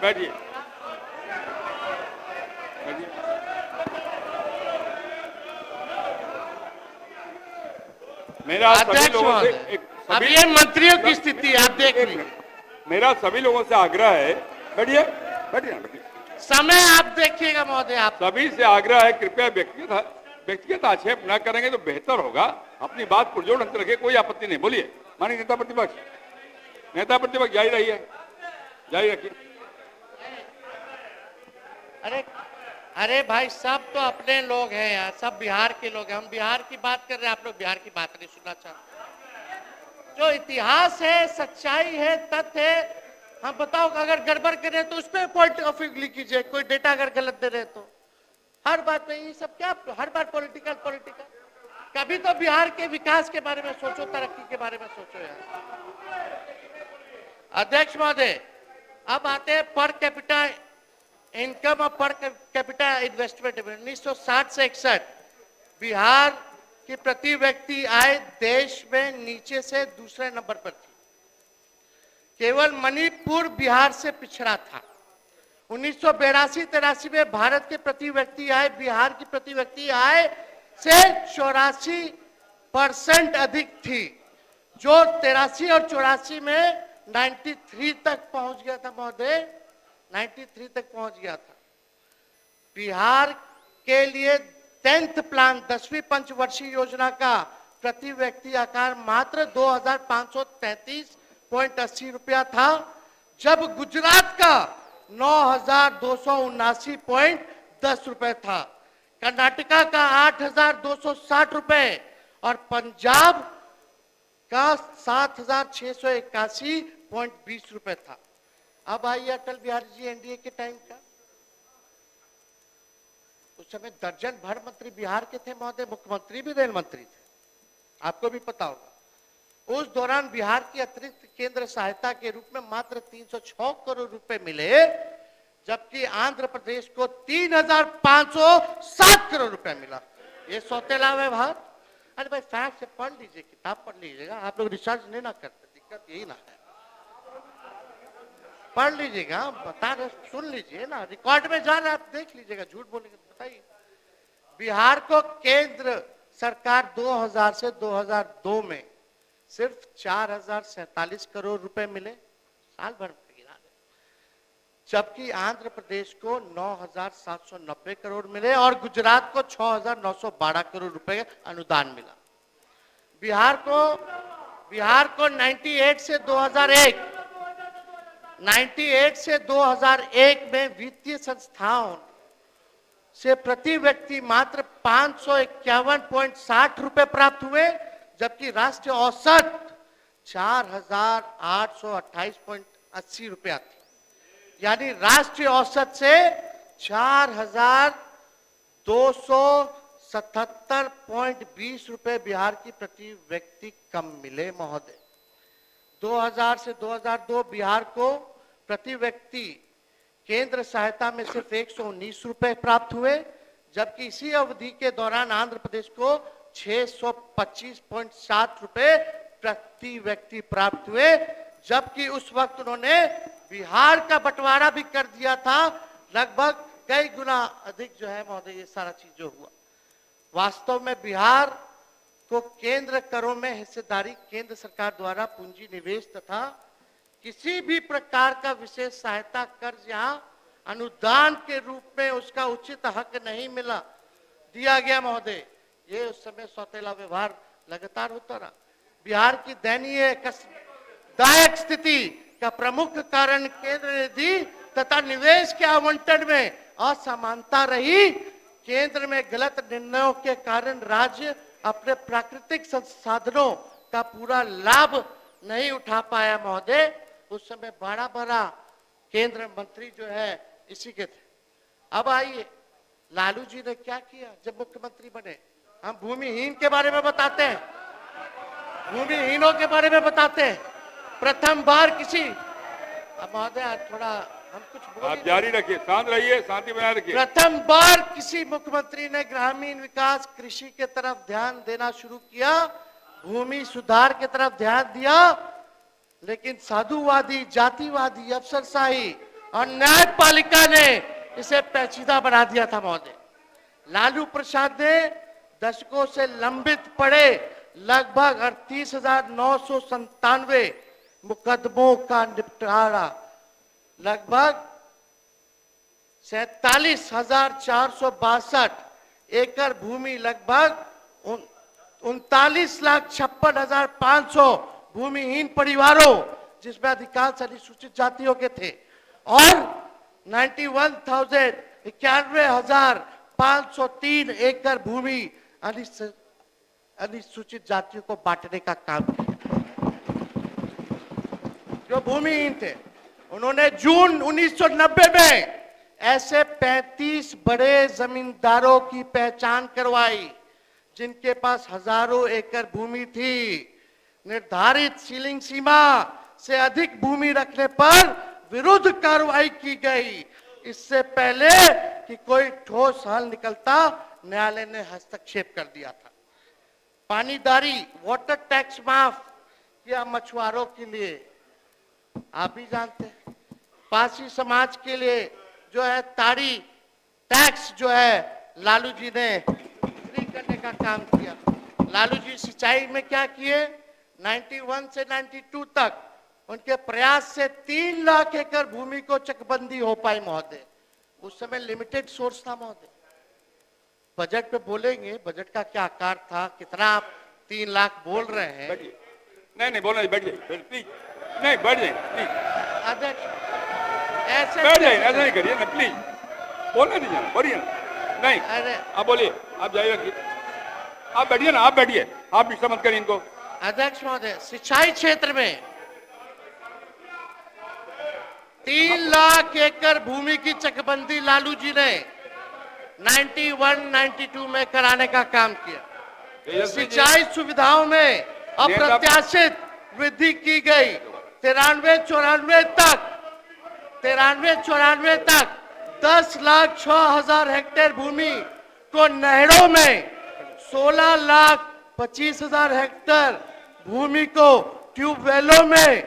बैठिए, बैठिए। मेरा सभी अध्यक्ष लोगों से महोदय, अब ये मंत्रियों की स्थिति है, आप देख लीजिए। मेरा सभी लोगों से आग्रह है, बैठिए, बैठिए ना, बैठिए। समय आप देखिएगा महोदय। आप सभी से आग्रह है, कृपया व्यक्तिगत आक्षेप न करेंगे तो बेहतर होगा। अपनी बात पुरजोर ढंग से रखिए, कोई आपत्ति नहीं। बोलिए माननीय नेता प्रतिपक्ष जारी रहिए, जारी रखिए। अरे भाई, सब तो अपने लोग हैं यार, सब बिहार के लोग हैं। हम बिहार की बात कर रहे हैं, आप लोग बिहार की बात नहीं सुनना चाहते। जो इतिहास है, सच्चाई है, तथ्य है, हम बताओ अगर गड़बड़ कर रहे हैं तो उस पर पॉइंट ऑफ व्यू लिख कीजिए। कोई डेटा अगर गलत दे रहे तो हर बात में ये सब क्या, हर बार पॉलिटिकल। कभी तो बिहार के विकास के बारे में सोचो, तरक्की के बारे में सोचो यार। अध्यक्ष महोदय, अब आते हैं पर कैपिटा इनकम और पर कैपिटा इन्वेस्टमेंट। 1960 से 61 बिहार की प्रति व्यक्ति आय देश में नीचे से दूसरे नंबर पर थी। केवल मणिपुर बिहार से पिछड़ा था। 1982-83 में भारत के प्रति व्यक्ति आय बिहार की प्रति व्यक्ति आय से 84% अधिक थी, जो 83 और 84 में 93 तक पहुंच गया था महोदय, 93 तक पहुंच गया था। बिहार के लिए 10th प्लान 10वीं पंचवर्षीय योजना का प्रति व्यक्ति आकार मात्र 2,533.80 रुपया था, जब गुजरात का 9,279.10 रुपए था, कर्नाटका का 8,260 रुपए और पंजाब का 7,681.20 रुपए था। अब आइए अटल बिहारी जी एनडीए के टाइम का। उस समय दर्जन भर मंत्री बिहार के थे महोदय, मुख्यमंत्री भी रेल मंत्री थे, आपको भी पता होगा। उस दौरान बिहार की अतिरिक्त केंद्र सहायता के रूप में मात्र 306 करोड़ रुपए मिले, जबकि आंध्र प्रदेश को 3,507 करोड़ रुपए मिला। ये सौतेला व्यवहार। अरे भाई, फैक्ट से पढ़ लीजिए, किताब पढ़ लीजिएगा। आप लोग रिसर्च नहीं ना करते, दिक्कत यही ना है। पढ़ लीजिएगा, बता रहे, सुन लीजिए ना, रिकॉर्ड में जा रहा है, आप देख लीजिएगा। झूठ बोलेंगे तो बताइए। बिहार को केंद्र सरकार 2000 से 2002 में सिर्फ 4,047 करोड़ रुपए मिले, साल भर में गिरा दे, जबकि आंध्र प्रदेश को 9,790 करोड़ मिले और गुजरात को 6,912 करोड़ रुपए अनुदान मिला। बिहार को 98 से 2001 98 से 2001 में वित्तीय संस्थाओं से प्रति व्यक्ति मात्र 551.60 रुपए प्राप्त हुए, जबकि राष्ट्रीय औसत 4,828.80 रुपया थी। यानी राष्ट्रीय औसत से 4,277.20 रुपए बिहार की प्रति व्यक्ति कम मिले महोदय। 2000 से 2002 बिहार को प्रति व्यक्ति केंद्र सहायता में सिर्फ 119 रुपए प्राप्त हुए, जबकि इसी अवधि के दौरान आंध्र प्रदेश को 625.7 रुपए प्रति व्यक्ति प्राप्त हुए, जबकि उस वक्त उन्होंने बिहार का बंटवारा भी कर दिया था, लगभग कई गुना अधिक जो है महोदय ये सारा चीज जो हुआ। वास्तव में बिहार को केंद्र करों में हिस्सेदारी केंद्र सरकार द्वारा पूंजी निवेश तथा किसी भी प्रकार का विशेष सहायता कर्ज यहाँ अनुदान के रूप में उसका उचित हक नहीं मिला दिया गया महोदय। ये उस समय सौतेला व्यवहार लगातार होता रहा। बिहार की दयनीय कष्टदायक स्थिति का प्रमुख कारण केंद्र निधि तथा निवेश के आवंटन में असमानता रही। केंद्र में गलत निर्णयों के कारण राज्य अपने प्राकृतिक संसाधनों का पूरा लाभ नहीं उठा पाया महोदय। उस समय बड़ा बड़ा केंद्र मंत्री जो है इसी के थे। अब आइए लालू जी ने क्या किया जब मुख्यमंत्री बने। हम भूमिहीन के बारे में बताते हैं, भूमिहीनों के बारे में बताते हैं। प्रथम बार किसी, अब महोदय थोड़ा हम कुछ आप जारी रखिए, शांत रहिए, शांति बनाए रखिए। प्रथम बार किसी मुख्यमंत्री ने ग्रामीण विकास कृषि के तरफ ध्यान देना शुरू किया, भूमि सुधार के तरफ ध्यान दिया, लेकिन साधुवादी, जातिवादी, अफसरशाही और न्यायपालिका ने इसे पेचीदा बना दिया था महोदय। लालू प्रसाद ने दशकों से लंबित पड़े लगभग 38,997 मुकदमों का निपटारा, लगभग 47,462 एकड़ भूमि, लगभग 39,56,500 भूमिहीन परिवारों, जिसमें अधिकांश अनुसूचित जातियों के थे, और 91,503 एकड़ भूमि अनुसूचित जातियों को बांटने का काम किया। जो भूमिहीन थे उन्होंने जून 1990 में ऐसे 35 बड़े जमींदारों की पहचान करवाई जिनके पास हजारों एकड़ भूमि थी। निर्धारित सीलिंग सीमा से अधिक भूमि रखने पर विरुद्ध कार्रवाई की गई। इससे पहले कि कोई ठोस हल निकलता, न्यायालय ने हस्तक्षेप कर दिया था। पानीदारी, वाटर टैक्स माफ किया मछुआरों के लिए, आप भी जानते हैं। पासी समाज के लिए जो है ताड़ी टैक्स जो है लालू जी ने फ्री करने का काम किया। लालू जी सिंचाई में क्या किए, 91 से 92 तक उनके प्रयास से 3 लाख एकड़ भूमि को चकबंदी हो पाई महोदय। उस समय लिमिटेड सोर्स था महोदय। बजट पे बोलेंगे बजट का क्या आकार था, कितना आप 3 लाख बोल रहे हैं। नहीं बोलना, बैठ जाइए प्लीज, नहीं बैठ जाइए प्लीज। अध्यक्ष ऐसे बैठ जाइए, ऐसा नहीं करिए ना प्लीज, बोलना नहीं जाना, बोलिए ना। नहीं अरे आप बोलिए, आप जारी रखिए, आप बैठिए ना, आप बैठिए, आप डिस्टर्ब मत करिए इनको। अध्यक्ष महोदय, सिंचाई क्षेत्र में 3 लाख एकड़ भूमि की चकबंदी लालू जी ने 91-92 में कराने का काम किया। सिंचाई सुविधाओं में अप्रत्याशित वृद्धि की गई। 93-94 तक 10,06,000 हेक्टेयर भूमि को नहरों में, 16,25,000 हेक्टेयर भूमि को ट्यूबवेलों में,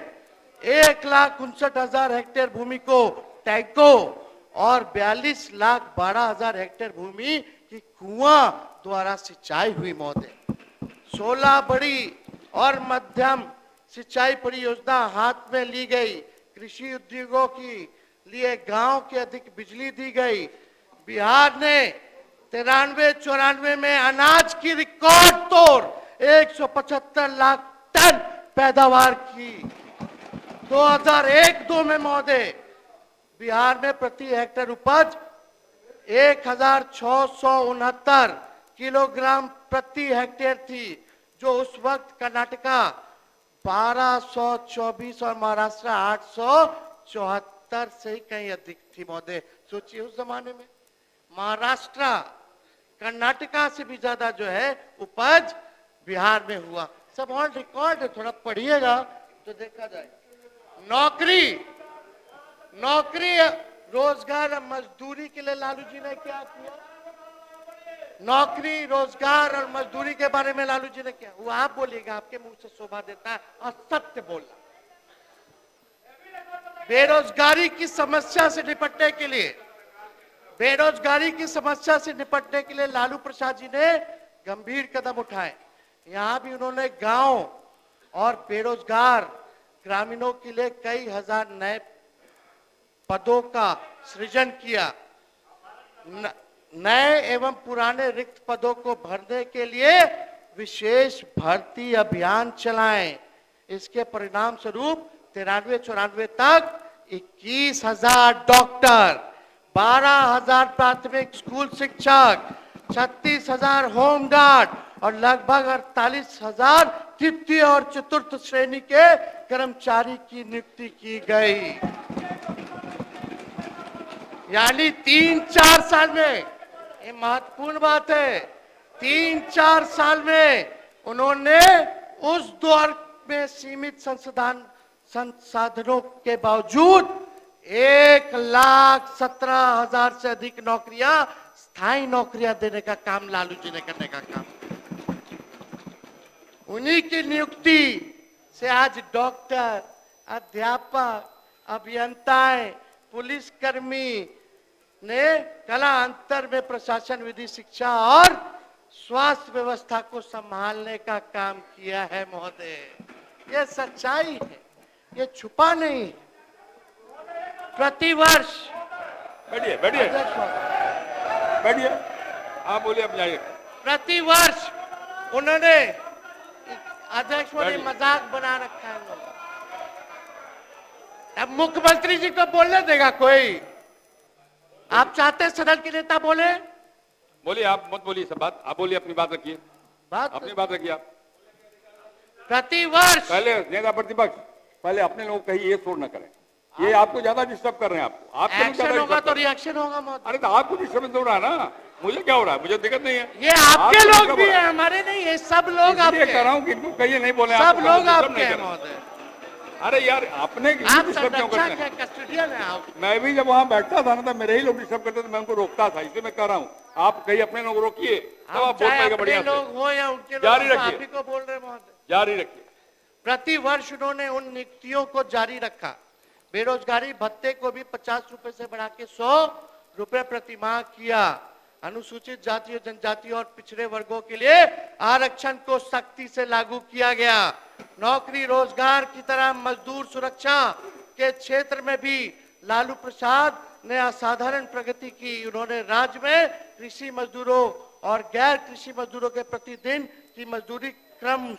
1,59,000 हेक्टेयर भूमि को टैंकों और 42,12,000 हेक्टेयर भूमि की कुआं द्वारा सिंचाई हुई महोदय। 16 बड़ी और मध्यम सिंचाई परियोजना हाथ में ली गई। कृषि उद्योगों के लिए गांव की अधिक बिजली दी गई। बिहार ने 93-94 में अनाज की रिकॉर्ड तोड़ 175 लाख टन पैदावार की। 2001-2 में महोदय बिहार में प्रति हेक्टेयर उपज 1669 किलोग्राम प्रति हेक्टेयर थी, जो उस वक्त कर्नाटका 1224 और महाराष्ट्र 874 से ही कहीं अधिक थी महोदय। सोचिए उस जमाने में महाराष्ट्र कर्नाटका से भी ज्यादा जो है उपज बिहार में हुआ। सब ऑन रिकॉर्ड है, थोड़ा पढ़िएगा तो देखा जाए। नौकरी रोजगार और मजदूरी के लिए लालू जी ने क्या किया? नौकरी रोजगार और मजदूरी के बारे में लालू जी ने क्या, वो आप बोलिएगा, आपके मुंह से शोभा देता है और सत्य बोलना। बेरोजगारी की समस्या से निपटने के लिए लालू प्रसाद जी ने गंभीर कदम उठाए। यहां भी उन्होंने गांव और बेरोजगार ग्रामीणों के लिए कई हजार नए पदों का सृजन किया। नए एवं पुराने रिक्त पदों को भरने के लिए विशेष भर्ती अभियान चलाएं। इसके परिणाम स्वरूप 93-94 तक 21,000 डॉक्टर, 12,000 प्राथमिक स्कूल शिक्षक, 36,000 होमगार्ड और लगभग 48,000 तृतीय और चतुर्थ श्रेणी के कर्मचारी की नियुक्ति की गई। यानी 3-4 साल में, ये महत्वपूर्ण बात है, 3-4 साल में उन्होंने उस दौर में सीमित संसाधनों के बावजूद 1,17,000 से अधिक नौकरियां, स्थायी नौकरियां देने का काम लालू जी ने करने का काम। उन्हीं की नियुक्ति से आज डॉक्टर, अध्यापक, अभियंताएं, पुलिसकर्मी ने कला अंतर में प्रशासन, विधि, शिक्षा और स्वास्थ्य व्यवस्था को संभालने का काम किया है महोदय। ये सच्चाई है, ये छुपा नहीं है। प्रतिवर्ष बैठिए, आप बोलिए, आप जाइए। प्रतिवर्ष उन्होंने, अध्यक्ष ने मजाक बना रखा है लोग। अब मुख्यमंत्री जी को बोलने देगा कोई? आप चाहते हैं सदन के नेता बोले? बोलिए, आप मत बोलिए सब बात, आप बोलिए, अपनी बात रखिए, अपनी बात रखिए आप। प्रतिवर्ष पहले नेता प्रतिपक्ष, पहले अपने लोग कहीं ये शोर न करें, ये आपको ज्यादा डिस्टर्ब कर रहे हैं। आपको एक्शन होगा तो रिएक्शन होगा महोदय। अरे तो आपको डिस्टर्बेंस हो रहा है ना, मुझे क्या हो रहा है? मुझे दिक्कत नहीं है। ये आपके लोग भी हैं, हमारे नहीं है, सब लोग आपके कर रहा हूँ कि इनको कहिए नहीं बोले, सब लोग आपके हैं महोदय। अरे यार, आपने डिस्टर्ब क्यों करते हैं? कस्टोडियन है आप। मैं भी जब वहाँ बैठता था ना, तो मेरे ही लोग डिस्टर्ब करते थे, मैं उनको रोकता था। इसलिए मैं कह रहा हूँ, आप कहीं अपने लोग रोकिए, तब आप बोल पाएंगे बढ़िया से। लोग हो या उनके लोग, जारी रखिए, आप ही को बोल रहे महोदय, जारी रखिए। प्रति वर्ष उन्होंने उन नियुक्तियों को जारी रखा। बेरोजगारी भत्ते को भी 50 रुपए से बढ़ा के 100 रुपए प्रति माह किया। अनुसूचित जाति और जनजाति और पिछड़े वर्गों के लिए आरक्षण को सख्ती से लागू किया गया। नौकरी रोजगार की तरह मजदूर सुरक्षा के क्षेत्र में भी लालू प्रसाद ने असाधारण प्रगति की। उन्होंने राज्य में कृषि मजदूरों और गैर कृषि मजदूरों के प्रतिदिन की मजदूरी क्रम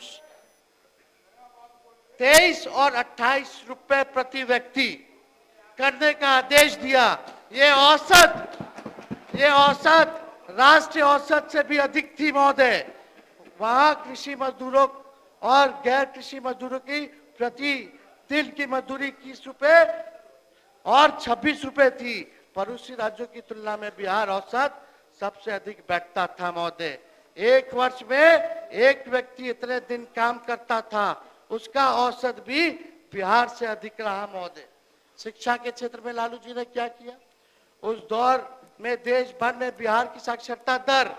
23 और 28 रुपए प्रति व्यक्ति करने का आदेश दिया। ये औसत राष्ट्रीय औसत से भी अधिक थी महोदय। वहां कृषि मजदूरों और गैर कृषि मजदूरों की प्रति दिन की मजदूरी 21 रुपए और 26 रुपए थी। पड़ोसी राज्यों की तुलना में बिहार औसत सबसे अधिक बैठता था महोदय। एक वर्ष में एक व्यक्ति इतने दिन काम करता था, उसका औसत भी बिहार से अधिक रहा महोदय। शिक्षा के क्षेत्र में लालू जी ने क्या किया? उस दौर में देश भर में बिहार की साक्षरता दर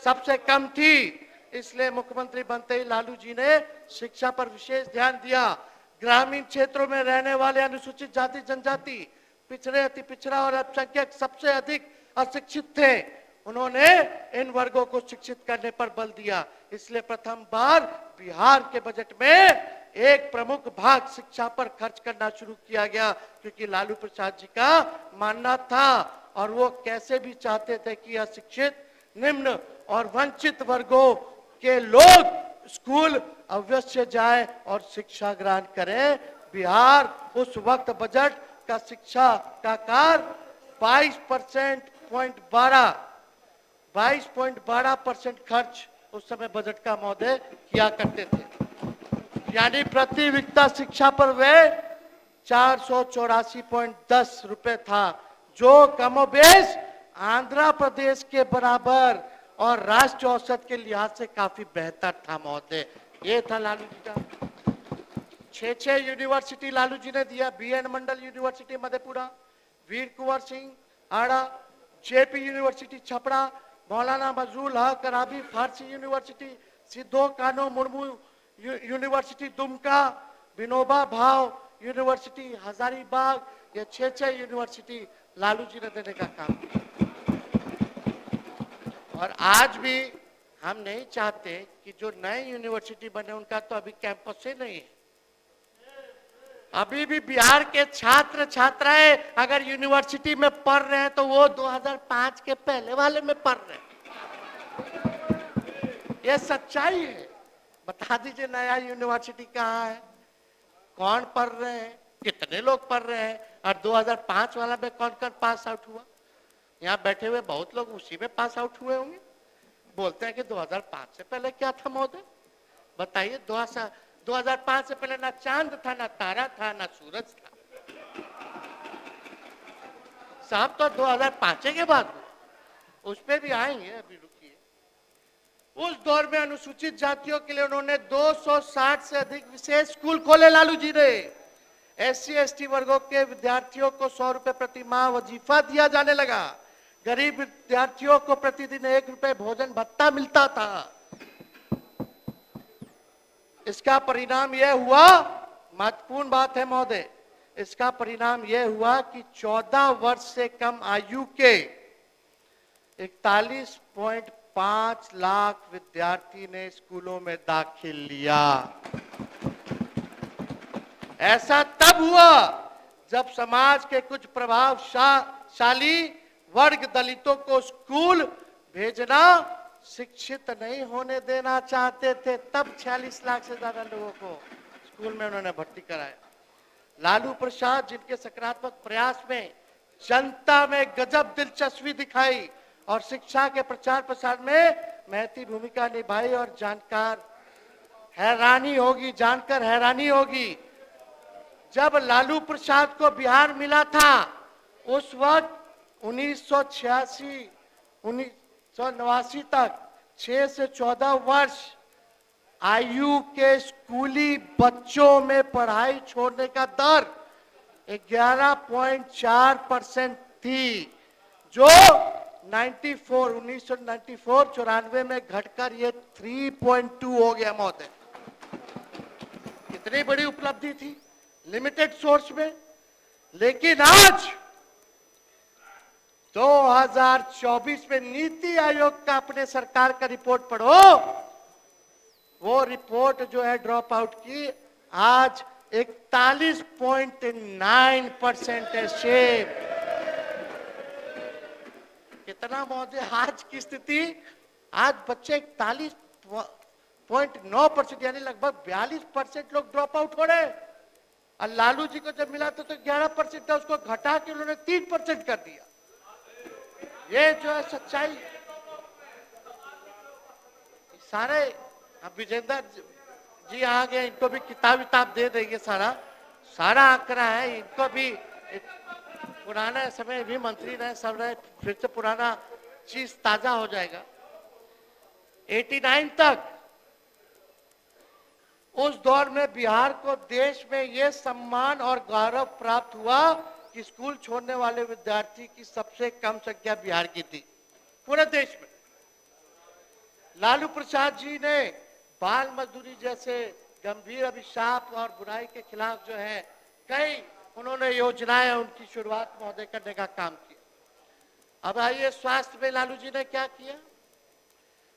सबसे कम थी। इसलिए मुख्यमंत्री बनते ही लालू जी ने शिक्षा पर विशेष ध्यान दिया। ग्रामीण क्षेत्रों में रहने वाले अनुसूचित जाति जनजाति, पिछड़े, अति पिछड़ा और अल्पसंख्यक सबसे अधिक अशिक्षित थे। उन्होंने इन वर्गों को शिक्षित करने पर बल दिया। इसलिए प्रथम बार बिहार के बजट में एक प्रमुख भाग शिक्षा पर खर्च करना शुरू किया गया, क्योंकि लालू प्रसाद जी का मानना था और वो कैसे भी चाहते थे कि अशिक्षित, निम्न और वंचित वर्गों के लोग स्कूल अवश्य जाए और शिक्षा ग्रहण करें। बिहार उस वक्त बजट का शिक्षा का कार 22.12% खर्च उस समय बजट का महोदय किया करते थे। यानी प्रति वित्ता शिक्षा पर वे 484.10 रुपए था, जो कमोबेश आंध्र प्रदेश के बराबर और राष्ट्रीय औसत के लिहाज से काफी बेहतर था महोदय। ये था लालू जी का। 6 यूनिवर्सिटी लालू जी ने दिया। BN मंडल यूनिवर्सिटी मधेपुरा, वीर कुंवर सिंह आड़ा, JP यूनिवर्सिटी छपरा, मौलाना मजरूल हक कराबी फारसी यूनिवर्सिटी, सिद्धो कानो मुर्मू यूनिवर्सिटी दुमका, विनोबा भाव यूनिवर्सिटी हजारीबाग। ये 6 यूनिवर्सिटी लालू जी ने देने का काम किया। और आज भी हम नहीं चाहते कि जो नए यूनिवर्सिटी बने उनका तो अभी कैंपस ही नहीं है। अभी भी बिहार के छात्र छात्राएं अगर यूनिवर्सिटी में पढ़ रहे हैं तो वो 2005 के पहले वाले में पढ़ रहे हैं। ये सच्चाई है। बता दीजिए नया यूनिवर्सिटी कहाँ है, कौन पढ़ रहे हैं, कितने लोग पढ़ रहे हैं, और 2005 वाला में कौन कौन पास आउट हुआ। यहाँ बैठे हुए बहुत लोग उसी में पास आउट हुए होंगे। बोलते हैं कि 2005 से पहले क्या था महोदय, बताइए। 2005 से पहले ना चांद था, ना तारा था, ना सूरज था। साहब तो 2005 के बाद उस पे भी आएंगे, अभी रुकिए। उस दौर में अनुसूचित जातियों के लिए उन्होंने 260 से अधिक विशेष स्कूल खोले लालू जी ने। SC ST वर्गों के विद्यार्थियों को 100 रुपए प्रति माह वजीफा दिया जाने लगा। गरीब विद्यार्थियों को प्रतिदिन 1 रुपए भोजन भत्ता मिलता था। इसका परिणाम यह हुआ, महत्वपूर्ण बात है महोदय, इसका परिणाम यह हुआ कि 14 वर्ष से कम आयु के 41.5 लाख विद्यार्थी ने स्कूलों में दाखिल लिया। ऐसा तब हुआ जब समाज के कुछ प्रभावशाली वर्ग दलितों को स्कूल भेजना शिक्षित नहीं होने देना चाहते थे। तब 46 लाख से ज्यादा लोगों को स्कूल में उन्होंने भर्ती कराया। लालू प्रसाद जिनके सकारात्मक प्रयास में जनता में गजब दिलचस्पी दिखाई और शिक्षा के प्रचार प्रसार में महती भूमिका निभाई, और जानकर हैरानी होगी जब लालू प्रसाद को बिहार मिला था उस वक्त 1989 तक 6 से 14 वर्ष आयु के स्कूली बच्चों में पढ़ाई छोड़ने का दर 11.4% थी, जो 1994 में घटकर ये 3.2 हो गया महोदय। कितनी बड़ी उपलब्धि थी लिमिटेड सोर्स में। लेकिन आज 2024 में नीति आयोग का अपने सरकार का रिपोर्ट पढ़ो, वो रिपोर्ट जो है ड्रॉप आउट की आज 41.9% है। शेप कितना महोदय आज की स्थिति। आज बच्चे 41.9% यानी लगभग 42% लोग ड्रॉप आउट हो रहे। और लालू जी को जब मिला तो 11% था, उसको घटा के उन्होंने 3% कर दिया। ये जो है सच्चाई। सारे अब विजेंद्र जी आ गए, इनको भी किताब दे देंगे। सारा आंकड़ा है, इनको भी पुराना समय भी मंत्री रहे, सब रहे, फिर से पुराना चीज ताजा हो जाएगा। 89 तक उस दौर में बिहार को देश में यह सम्मान और गौरव प्राप्त हुआ कि स्कूल छोड़ने वाले विद्यार्थी की सबसे कम संख्या बिहार की थी पूरे देश में। लालू प्रसाद जी ने बाल मजदूरी जैसे गंभीर अभिशाप और बुराई के खिलाफ जो है कई उन्होंने योजनाएं उनकी शुरुआत महोदय करने का काम किया। अब आइए स्वास्थ्य में लालू जी ने क्या किया।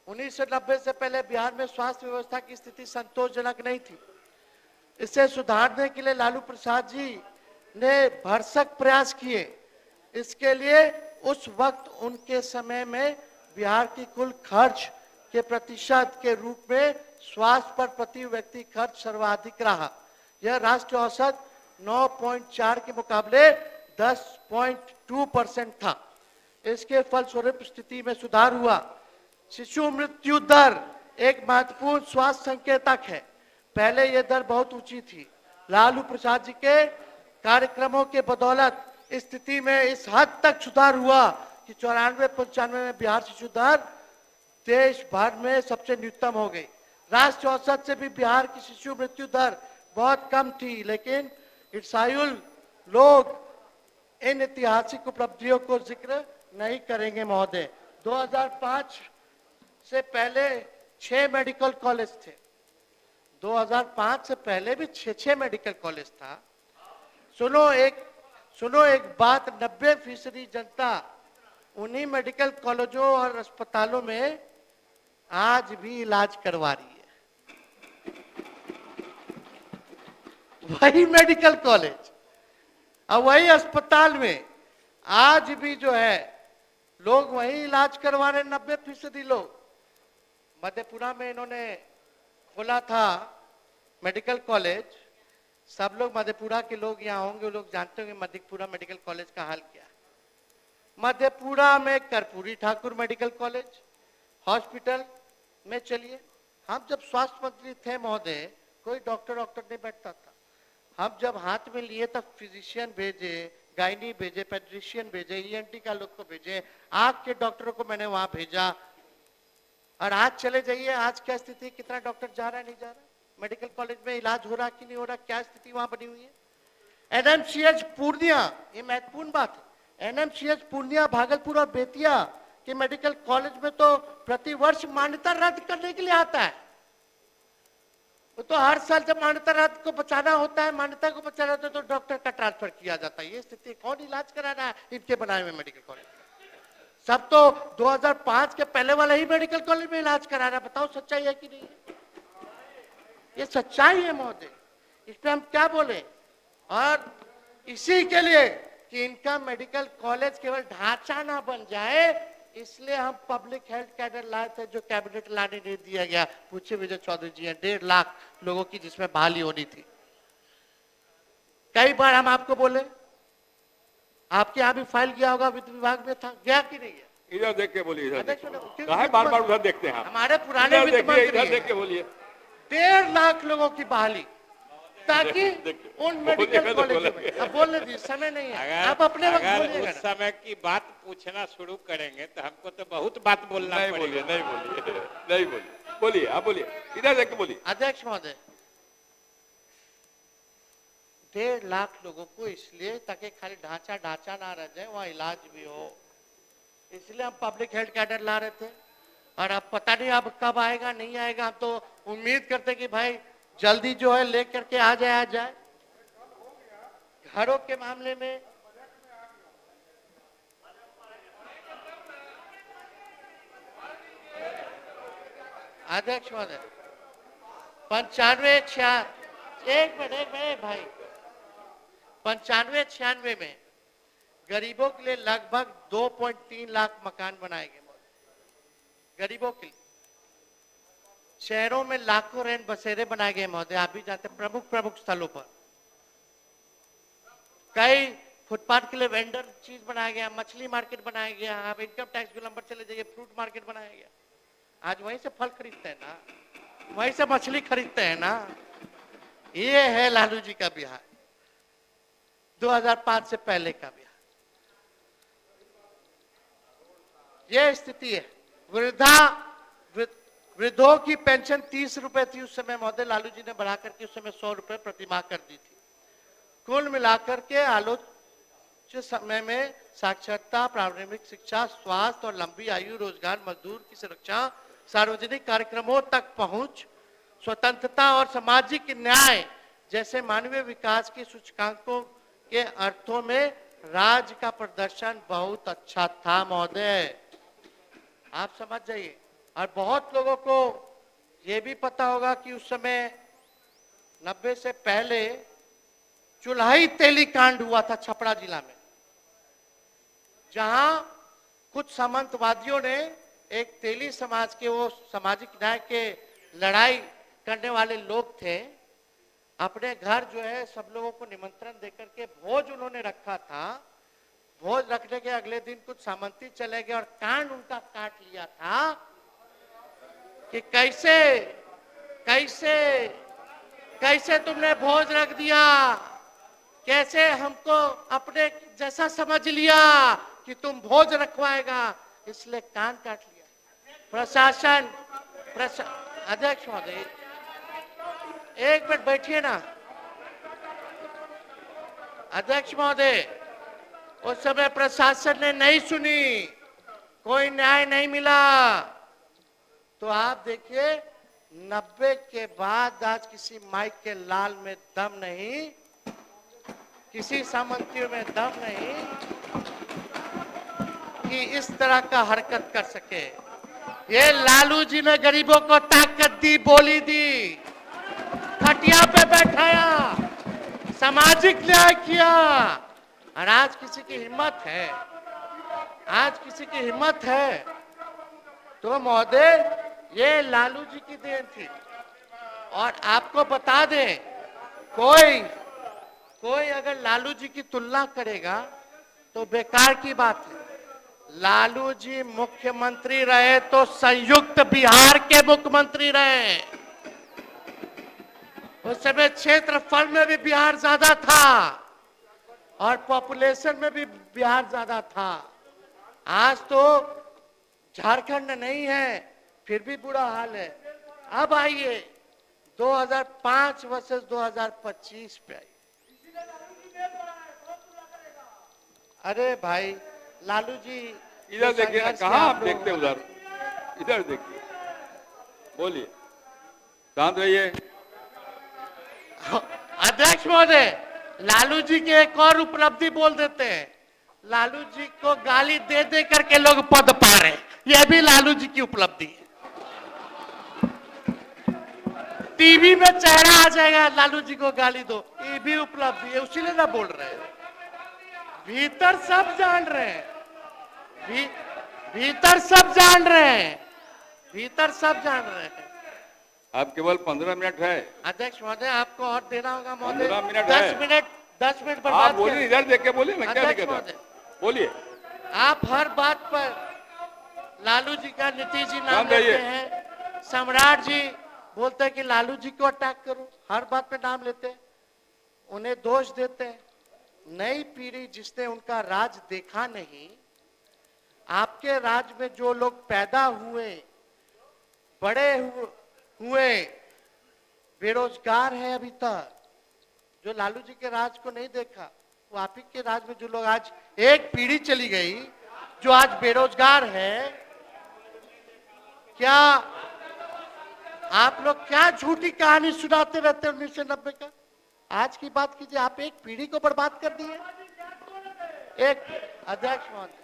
1990 से पहले बिहार में स्वास्थ्य व्यवस्था की स्थिति संतोषजनक नहीं थी। इसे सुधारने के लिए लालू प्रसाद जी ने भरसक प्रयास किए। इसके लिए उस वक्त उनके समय में बिहार की कुल खर्च के प्रतिशत के रूप में स्वास्थ्य पर प्रति व्यक्ति खर्च सर्वाधिक रहा। यह राष्ट्रीय औसत 9.4 के मुकाबले 10.2% था। इसके फलस्वरूप स्थिति में सुधार हुआ। शिशु मृत्यु दर एक महत्वपूर्ण स्वास्थ्य संकेतक है। पहले यह दर बहुत ऊंची थी। लालू प्रसाद जी के कार्यक्रमों के बदौलत स्थिति में इस हद तक सुधार हुआ कि 94-95 में बिहार शिशु दर देश भर में सबसे न्यूनतम हो गई। राष्ट्रीय औसत से भी बिहार की शिशु मृत्यु दर बहुत कम थी, लेकिन ईर्ष्यालु लोग इन ऐतिहासिक उपलब्धियों को जिक्र नहीं करेंगे महोदय। 2005 से पहले 6 मेडिकल कॉलेज थे। 2005 से पहले भी 6 मेडिकल कॉलेज था। सुनो एक बात, 90% जनता उन्हीं मेडिकल कॉलेजों और अस्पतालों में आज भी इलाज करवा रही है। वही मेडिकल कॉलेज और वही अस्पताल में आज भी जो है लोग वही इलाज करवा रहे। 90% लोग। मधेपुरा में इन्होंने खोला था मेडिकल कॉलेज। सब लोग मधेपुरा के लोग यहाँ होंगे, वो लोग जानते होंगे मधेपुरा मेडिकल कॉलेज का हाल क्या। मधेपुरा में Karpoori Thakur medical college hospital में चलिए, हम जब स्वास्थ्य मंत्री थे महोदय, कोई डॉक्टर नहीं बैठता था। हम जब हाथ में लिए तब फिजिशियन भेजे, गायनी भेजे, पेडिट्रिशियन भेजे, ईएनटी का लोग को भेजे, आंख के डॉक्टरों को मैंने वहां भेजा। और आज चले जाइए, आज क्या स्थिति, कितना डॉक्टर जा रहा है नहीं जा रहा, मेडिकल कॉलेज में इलाज हो रहा कि नहीं हो रहा, क्या स्थिति वहां बनी हुई है। एनएमसीएच पूर्णिया, ये महत्वपूर्ण बात है, एनएमसीएच पूर्णिया, भागलपुर और बेतिया के मेडिकल कॉलेज में तो प्रतिवर्ष मान्यता रद्द करने के लिए आता है। वो तो हर साल जब मान्यता रद्द को बचाना होता है, मान्यता को बचाना होता है, तो डॉक्टर का ट्रांसफर किया जाता है। ये स्थिति, कौन इलाज करा रहा है इनके बनाए हुए मेडिकल कॉलेज? सब तो 2005 के पहले वाला ही मेडिकल कॉलेज में इलाज करा रहा है। बताओ सच्चाई है कि नहीं है? ये सच्चाई है महोदय, इस पे हम क्या बोले। और इसी के लिए कि इनका मेडिकल कॉलेज केवल ढांचा ना बन जाए, इसलिए हम पब्लिक हेल्थ कैडर लाए थे, जो कैबिनेट लाने नहीं दिया गया। पूछे विजय चौधरी जी हैं, 1.5 लाख लोगों की जिसमें बहाली होनी थी। कई बार हम आपको बोले, आपके यहाँ भी फाइल गया होगा, वित्त विभाग में था, गया कि नहीं गया? इधर देख के बोलिए, इधर बार उधर देखते हैं। हमारे पुराने वित्त मंत्री, इधर देख के बोलिए। 1.5 लाख लोगों की बहाली, ताकि उन मेडिकल कॉलेजों में। अब बोलने दी, समय नहीं है, आप अपने वक्त बोलिएगा। उस समय की बात पूछना शुरू करेंगे तो हमको तो बहुत बात बोलना पड़ेगा। नहीं बोलिए, आप बोलिए, इधर देख के बोलिए। अध्यक्ष महोदय, 1.5 लाख लोगों को इसलिए ताकि खाली ढांचा ना रह जाए, वहाँ इलाज भी हो, इसलिए हम पब्लिक हेल्थ कैडर ला रहे थे। और अब पता नहीं अब कब आएगा नहीं आएगा, हम तो उम्मीद करते कि भाई जल्दी जो है लेकर के आ जाए। घरों के मामले में अध्यक्ष महोदय, 95-96 भाई 95-96 में गरीबों के लिए लगभग 2.3 लाख मकान बनाए गए। गरीबों के लिए शहरों में लाखों रैन बसेरे बनाए गए महोदय, आप भी जानते हैं, प्रमुख स्थलों पर। कई फुटपाथ के लिए वेंडर चीज बनाया गया, मछली मार्केट बनाया गया, आप इनकम टैक्स गोलंबर चले जाइए, फ्रूट मार्केट बनाया गया। आज वहीं से फल खरीदते हैं ना, वहीं से मछली खरीदते हैं ना। ये है लालू जी का बिहार, 2005 से पहले का बिहार। ये स्थिति है। वृद्धों की पेंशन 30 रुपए थी उस समय महोदय, लालू जी ने बढ़ा करके उस समय 100 रुपए प्रति माह कर दी थी। कुल मिलाकर के आलोचित समय में साक्षरता, प्रारंभिक शिक्षा, स्वास्थ्य और लंबी आयु, रोजगार, मजदूर की सुरक्षा, सार्वजनिक कार्यक्रमों तक पहुंच, स्वतंत्रता और सामाजिक न्याय जैसे मानवीय विकास के सूचकांकों के अर्थों में राज्य का प्रदर्शन बहुत अच्छा था महोदय, आप समझ जाइए। और बहुत लोगों को ये भी पता होगा कि उस समय 90 से पहले चुल्हाई तेली कांड हुआ था छपरा जिला में, जहां कुछ सामंतवादियों ने एक तेली समाज के, वो सामाजिक न्याय के लड़ाई करने वाले लोग थे, अपने घर जो है सब लोगों को निमंत्रण देकर के भोज उन्होंने रखा था। भोज रखने के अगले दिन कुछ सामंती चले गए और कान उनका काट लिया था कि कैसे कैसे कैसे तुमने भोज रख दिया, कैसे हमको अपने जैसा समझ लिया कि तुम भोज रखवाएगा, इसलिए कान काट लिया। प्रशासन अध्यक्ष महोदय एक मिनट बैठिए ना। अध्यक्ष महोदय उस समय प्रशासन ने नहीं सुनी, कोई न्याय नहीं मिला। तो आप देखिए 90 के बाद आज किसी माइक के लाल में दम नहीं, किसी सामंतियों में दम नहीं कि इस तरह का हरकत कर सके। ये लालू जी ने गरीबों को ताकत दी, बोली दी, खटिया पे बैठाया, सामाजिक न्याय किया। और आज किसी की हिम्मत है, आज किसी की हिम्मत है तो महोदय ये लालू जी की देन थी। और आपको बता दें, कोई अगर लालू जी की तुलना करेगा तो बेकार की बात है। लालू जी मुख्यमंत्री रहे तो संयुक्त बिहार के मुख्यमंत्री रहे। उस समय क्षेत्रफल में भी बिहार ज्यादा था और पॉपुलेशन में भी बिहार ज्यादा था। आज तो झारखंड नहीं है, फिर भी बुरा हाल है। अब आइए 2005 वर्सेस 2025 पे आइए। अरे भाई लालू जी इधर देखिए ना, कहाँ आप देखते हैं उधर, इधर देखिए, बोलिए, शांत रहिए। अध्यक्ष महोदय लालू जी के एक और उपलब्धि बोल देते हैं। लालू जी को गाली दे दे करके लोग पद पा रहे, यह भी लालू जी की उपलब्धि है। टीवी में चेहरा आ जाएगा, लालू जी को गाली दो, ये भी उपलब्धि है, उसीलिए ना बोल रहे हैं। भीतर सब जान रहे हैं, भीतर सब जान रहे हैं, भीतर सब जान रहे हैं। आप केवल 15 मिनट है अध्यक्ष महोदय, आपको और देना होगा महोदय। 15 मिनट 10 मिनट आप बर्बाद बोलिए, करें। इधर देख के बोलिए ना, क्या अध्यक्ष दिक्कत है, महोदय, बोलिए। आप हर बात पर लालू जी का नीतीश जी नाम नाम लेते बताइए। हैं, सम्राट जी बोलते हैं कि लालू जी को अटैक करो, हर बात पे नाम लेते हैं, उन्हें दोष देते हैं। नई पीढ़ी जिसने उनका राज देखा नहीं, आपके राज में जो लोग पैदा हुए, बड़े हुए बेरोजगार है अभी तक, जो लालू जी के राज को नहीं देखा, वो आप ही के राज में जो लोग, आज एक पीढ़ी चली गई जो आज बेरोजगार है। क्या आप लोग क्या झूठी कहानी सुनाते रहते हैं 1990 का? आज की बात कीजिए, आप एक पीढ़ी को बर्बाद कर दिए। एक अध्यक्ष महोदय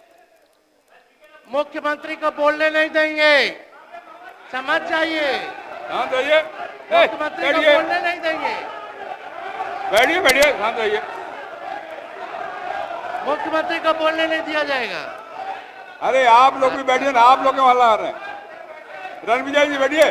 मुख्यमंत्री को बोलने नहीं देंगे, समझ जाइए। शांत रहिए, मुख्यमंत्री को बोलने नहीं देंगे, बैठिए बैठिए, शांत रहिए। मुख्यमंत्री को बोलने नहीं दिया जाएगा। अरे आप लोग भी बैठिए ना, आप लोग के हल्ला आ रहे हैं। रणविजय जी बैठिए,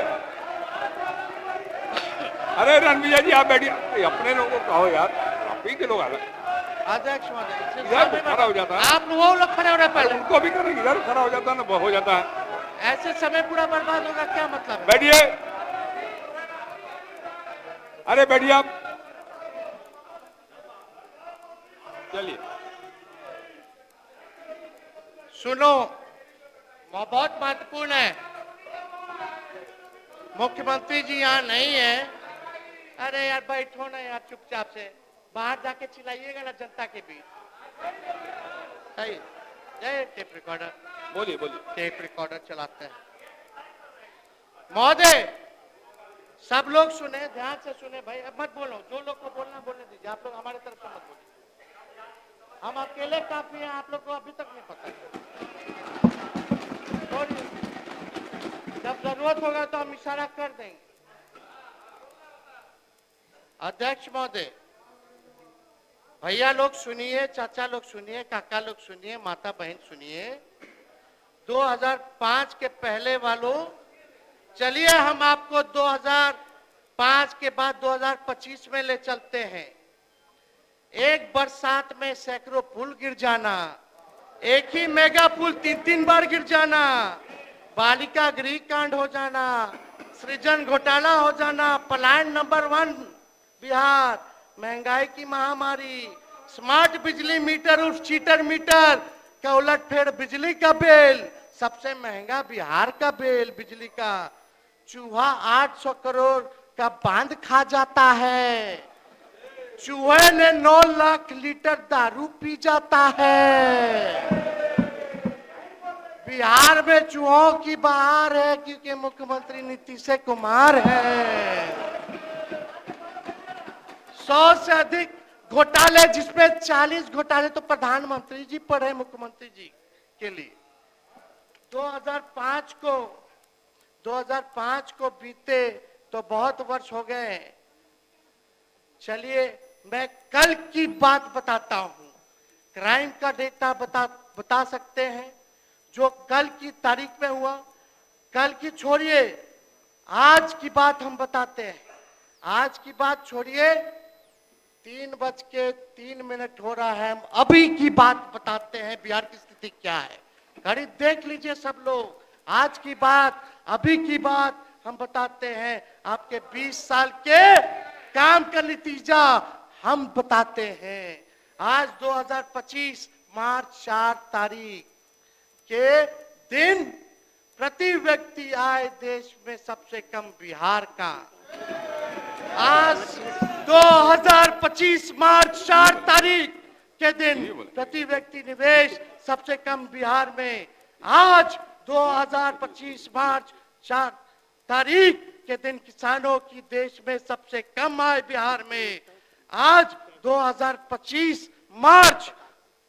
अरे रणविजय जी आप बैठिए, अपने लोगों को कहो यार, आप ही के लोग आ रहे हैं। अध्यक्ष महोदय इधर खड़ा हो जाता है, आप वो लोग खड़े हो रहे पहले, उनको भी करेंगे, इधर खड़ा हो जाता है ना, हो जाता है। ऐसे समय पूरा बर्बाद होगा, क्या मतलब है? बैठिए, अरे बैठिए आप, चलिए। सुनो, बहुत महत्वपूर्ण है। मुख्यमंत्री जी यहाँ नहीं है। अरे यार बैठो ना यार, चुपचाप से बाहर जाके चिल्लाइएगा ना जनता के बीच। सही, जय टेप रिकॉर्डर, बोलिए बोलिए। टेप रिकॉर्डर चलाते हैं। महोदय सब लोग सुने, ध्यान से सुने भाई, अब मत बोलो, जो लोग को बोलना बोलने दीजिए। आप लोग हमारे तरफ से मत बोलिए, हम अकेले काफी हैं, आप लोग को अभी तक नहीं पता। जब जरूरत होगा तो हम इशारा कर देंगे। अध्यक्ष महोदय, भैया लोग सुनिए, चाचा लोग सुनिए, काका लोग सुनिए, माता बहन सुनिए। 2005 के पहले वालों, चलिए हम आपको 2005 के बाद 2025 में ले चलते हैं। एक बरसात में सैकड़ों पुल गिर जाना, एक ही मेगा पुल 3-3 बार गिर जाना, बालिका गृह कांड हो जाना, सृजन घोटाला हो जाना, पलायन नंबर 1 बिहार, महंगाई की महामारी, स्मार्ट बिजली मीटर उर्फ चीटर मीटर का उलटफेर बिजली का बिल, सबसे महंगा बिहार का बिल बिजली का, चूहा 800 करोड़ का बांध खा जाता है, चूहे ने 9 लाख लीटर दारू पी जाता है। बिहार में चूहों की बहार है क्योंकि मुख्यमंत्री नीतीश कुमार है। 100 से अधिक घोटाले, जिसमें 40 घोटाले तो प्रधानमंत्री जी पर है, मुख्यमंत्री जी के लिए। 2005 को बीते तो बहुत वर्ष हो गए। चलिए मैं कल की बात बताता हूं। क्राइम का डेटा बता सकते हैं जो कल की तारीख में हुआ। कल की छोड़िए, आज की बात हम बताते हैं। आज की बात छोड़िए, 3:03 हो रहा है, हम अभी की बात बताते हैं बिहार की स्थिति क्या है। घड़ी देख लीजिए सब लोग। आज की बात, अभी की बात हम बताते हैं। आपके 20 साल के काम का नतीजा हम बताते हैं। आज 2025 मार्च 4 तारीख के दिन प्रति व्यक्ति आय देश में सबसे कम बिहार का। आज 2025 मार्च 4 तारीख के दिन प्रति व्यक्ति निवेश सबसे कम बिहार में। आज 2025 मार्च 4 तारीख के दिन किसानों की देश में सबसे कम आय बिहार में। आज 2025 मार्च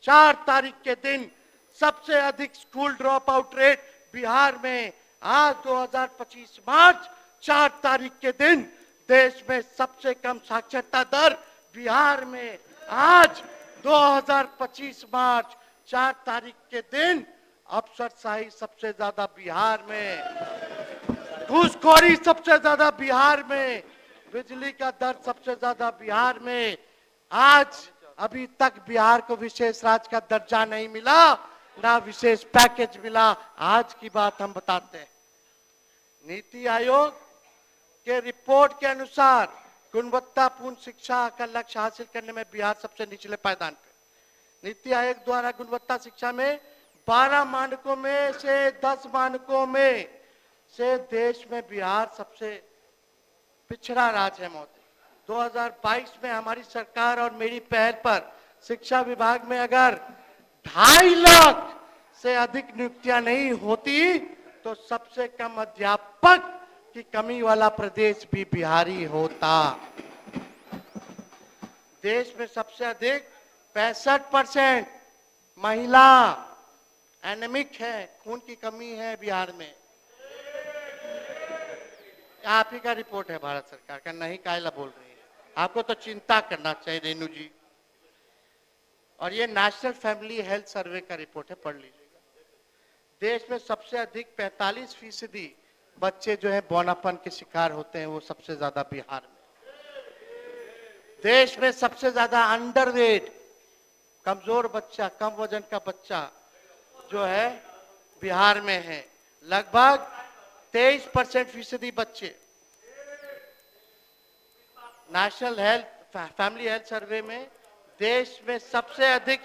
4 तारीख के दिन सबसे अधिक school drop out rate Bihar में। आज 2025 मार्च 4 तारीख के दिन देश में सबसे कम साक्षरता दर बिहार में। आज 2025 मार्च 4 तारीख के दिन अफसरशाही सबसे ज्यादा बिहार में, घूसखोरी सबसे ज्यादा बिहार में, बिजली का दर सबसे ज्यादा बिहार में। आज अभी तक बिहार को विशेष राज्य का दर्जा नहीं मिला, ना विशेष पैकेज मिला। आज की बात हम बताते हैं। नीति आयोग के रिपोर्ट के अनुसार गुणवत्तापूर्ण शिक्षा का लक्ष्य हासिल करने में बिहार सबसे निचले पायदान पे। नीति आयोग द्वारा गुणवत्ता शिक्षा में 12 मानकों में से 10 मानकों में से देश में बिहार सबसे पिछड़ा राज्य है महोदय। 2022 में हमारी सरकार और मेरी पहल पर शिक्षा विभाग में अगर 2.5 लाख से अधिक नियुक्तियां नहीं होती तो सबसे कम अध्यापक की कमी वाला प्रदेश भी बिहारी होता। देश में सबसे अधिक 65% महिला एनेमिक है, खून की कमी है बिहार में। आप ही का रिपोर्ट है भारत सरकार का, नहीं कायला बोल रही है। आपको तो चिंता करना चाहिए रेणु जी। और ये नेशनल फैमिली हेल्थ सर्वे का रिपोर्ट है, पढ़ लीजिएगा। देश में सबसे अधिक 45% बच्चे जो है बौनापन के शिकार होते हैं, वो सबसे ज्यादा बिहार में। देश में सबसे ज्यादा अंडरवेट, कमजोर बच्चा, कम वजन का बच्चा जो है बिहार में है, लगभग 23% बच्चे। National health family health survey में देश में सबसे अधिक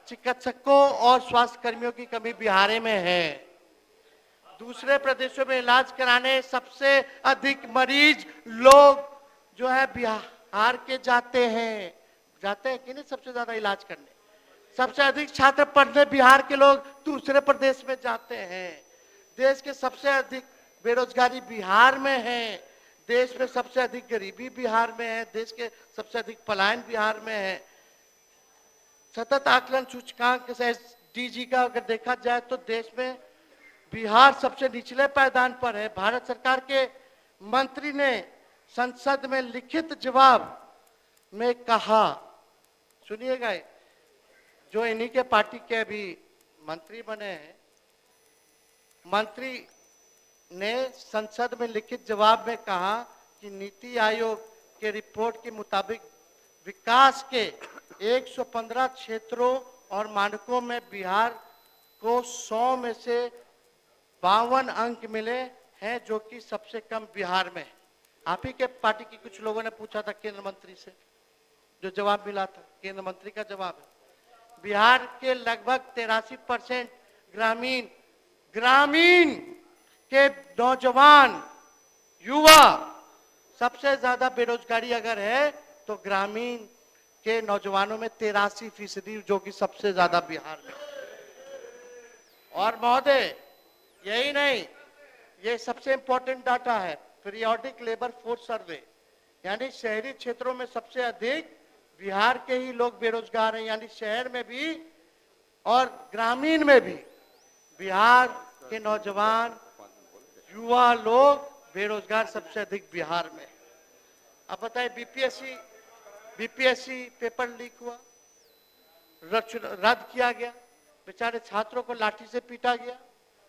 चिकित्सकों और स्वास्थ्य कर्मियों की कमी बिहार में है। दूसरे प्रदेशों में इलाज कराने सबसे अधिक मरीज लोग जो है बिहार के जाते हैं कि नहीं, सबसे ज्यादा इलाज करने। सबसे अधिक छात्र पढ़ने बिहार के लोग दूसरे प्रदेश में जाते हैं। देश के सबसे अधिक बेरोजगारी बिहार में है। देश में सबसे अधिक गरीबी बिहार में है। देश के सबसे अधिक पलायन बिहार में है। सतत आकलन सूचकांक से डीजी का अगर देखा जाए तो देश में बिहार सबसे निचले पायदान पर है। भारत सरकार के मंत्री ने संसद में लिखित जवाब में कहा, सुनिएगा, जो इन्हीं के पार्टी के अभी मंत्री बने हैं, मंत्री ने संसद में लिखित जवाब में कहा कि कि नीति आयोग के रिपोर्ट के मुताबिक विकास के 115 क्षेत्रों और मानकों में बिहार को 100 में से 52 अंक मिले हैं, जो कि सबसे कम बिहार में है। आप ही के पार्टी की कुछ लोगों ने पूछा था केंद्र मंत्री से, जो जवाब मिला था केंद्र मंत्री का जवाब है बिहार के लगभग 83% ग्रामीण के नौजवान युवा, सबसे ज्यादा बेरोजगारी अगर है तो ग्रामीण के नौजवानों में 83%, जो कि सबसे ज्यादा बिहार में। और महोदय यही नहीं, ये सबसे इंपॉर्टेंट डाटा है, पीरियोडिक लेबर फोर्स सर्वे, यानी शहरी क्षेत्रों में सबसे अधिक बिहार के ही लोग बेरोजगार हैं, यानी शहर में भी और ग्रामीण में भी बिहार के नौजवान युवा लोग बेरोजगार सबसे अधिक बिहार में। अब बताइए, बीपीएससी पेपर लीक हुआ, रद्द किया गया, बेचारे छात्रों को लाठी से पीटा गया,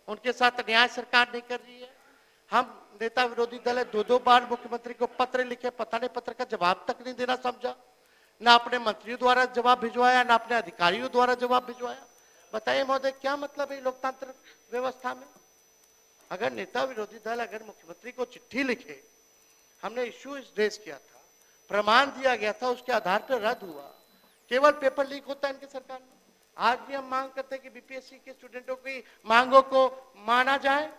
उनके साथ न्याय सरकार नहीं कर रही है। हम नेता विरोधी दल है, 2-2 बार मुख्यमंत्री को पत्र लिखे, पता नहीं पत्र का जवाब तक नहीं देना समझा, ना अपने मंत्रियों द्वारा जवाब भिजवाया, ना अपने अधिकारियों द्वारा जवाब भिजवाया। बताइए महोदय, क्या मतलब है लोकतांत्रिक व्यवस्था में? अगर नेता विरोधी दल अगर मुख्यमंत्री को चिट्ठी लिखे, हमने इश्यू रेज किया था, प्रमाण दिया गया था, उसके आधार पर रद्द हुआ, केवल पेपर लीक होता है इनकी सरकार में। आज भी हम मांग करते हैं कि बीपीएससी के स्टूडेंटों की मांगों को माना जाए,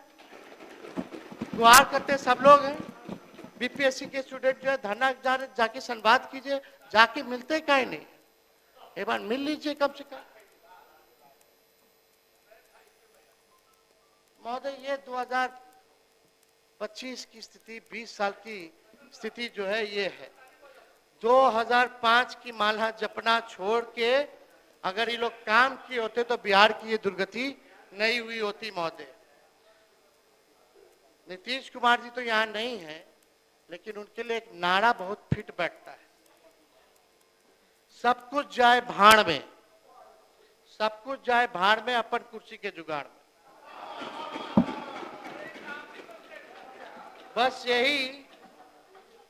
गुहार करते सब लोग हैं। बीपीएससी के स्टूडेंट जो है धरना जाके संवाद कीजिए, जाके मिलते कहीं नहीं, एक बार मिल लीजिए कम से कम। महोदय, ये 2025 की स्थिति, 20 साल की स्थिति जो है ये है। 2005 की माला जपना छोड़ के अगर ये लोग काम किए होते तो बिहार की ये दुर्गति नहीं हुई होती महोदय। नीतीश कुमार जी तो यहाँ नहीं है, लेकिन उनके लिए एक नारा बहुत फिट बैठता है, सब कुछ जाए भाड़ में, सब कुछ जाए भाड़ में, अपन कुर्सी के जुगाड़ में। बस यही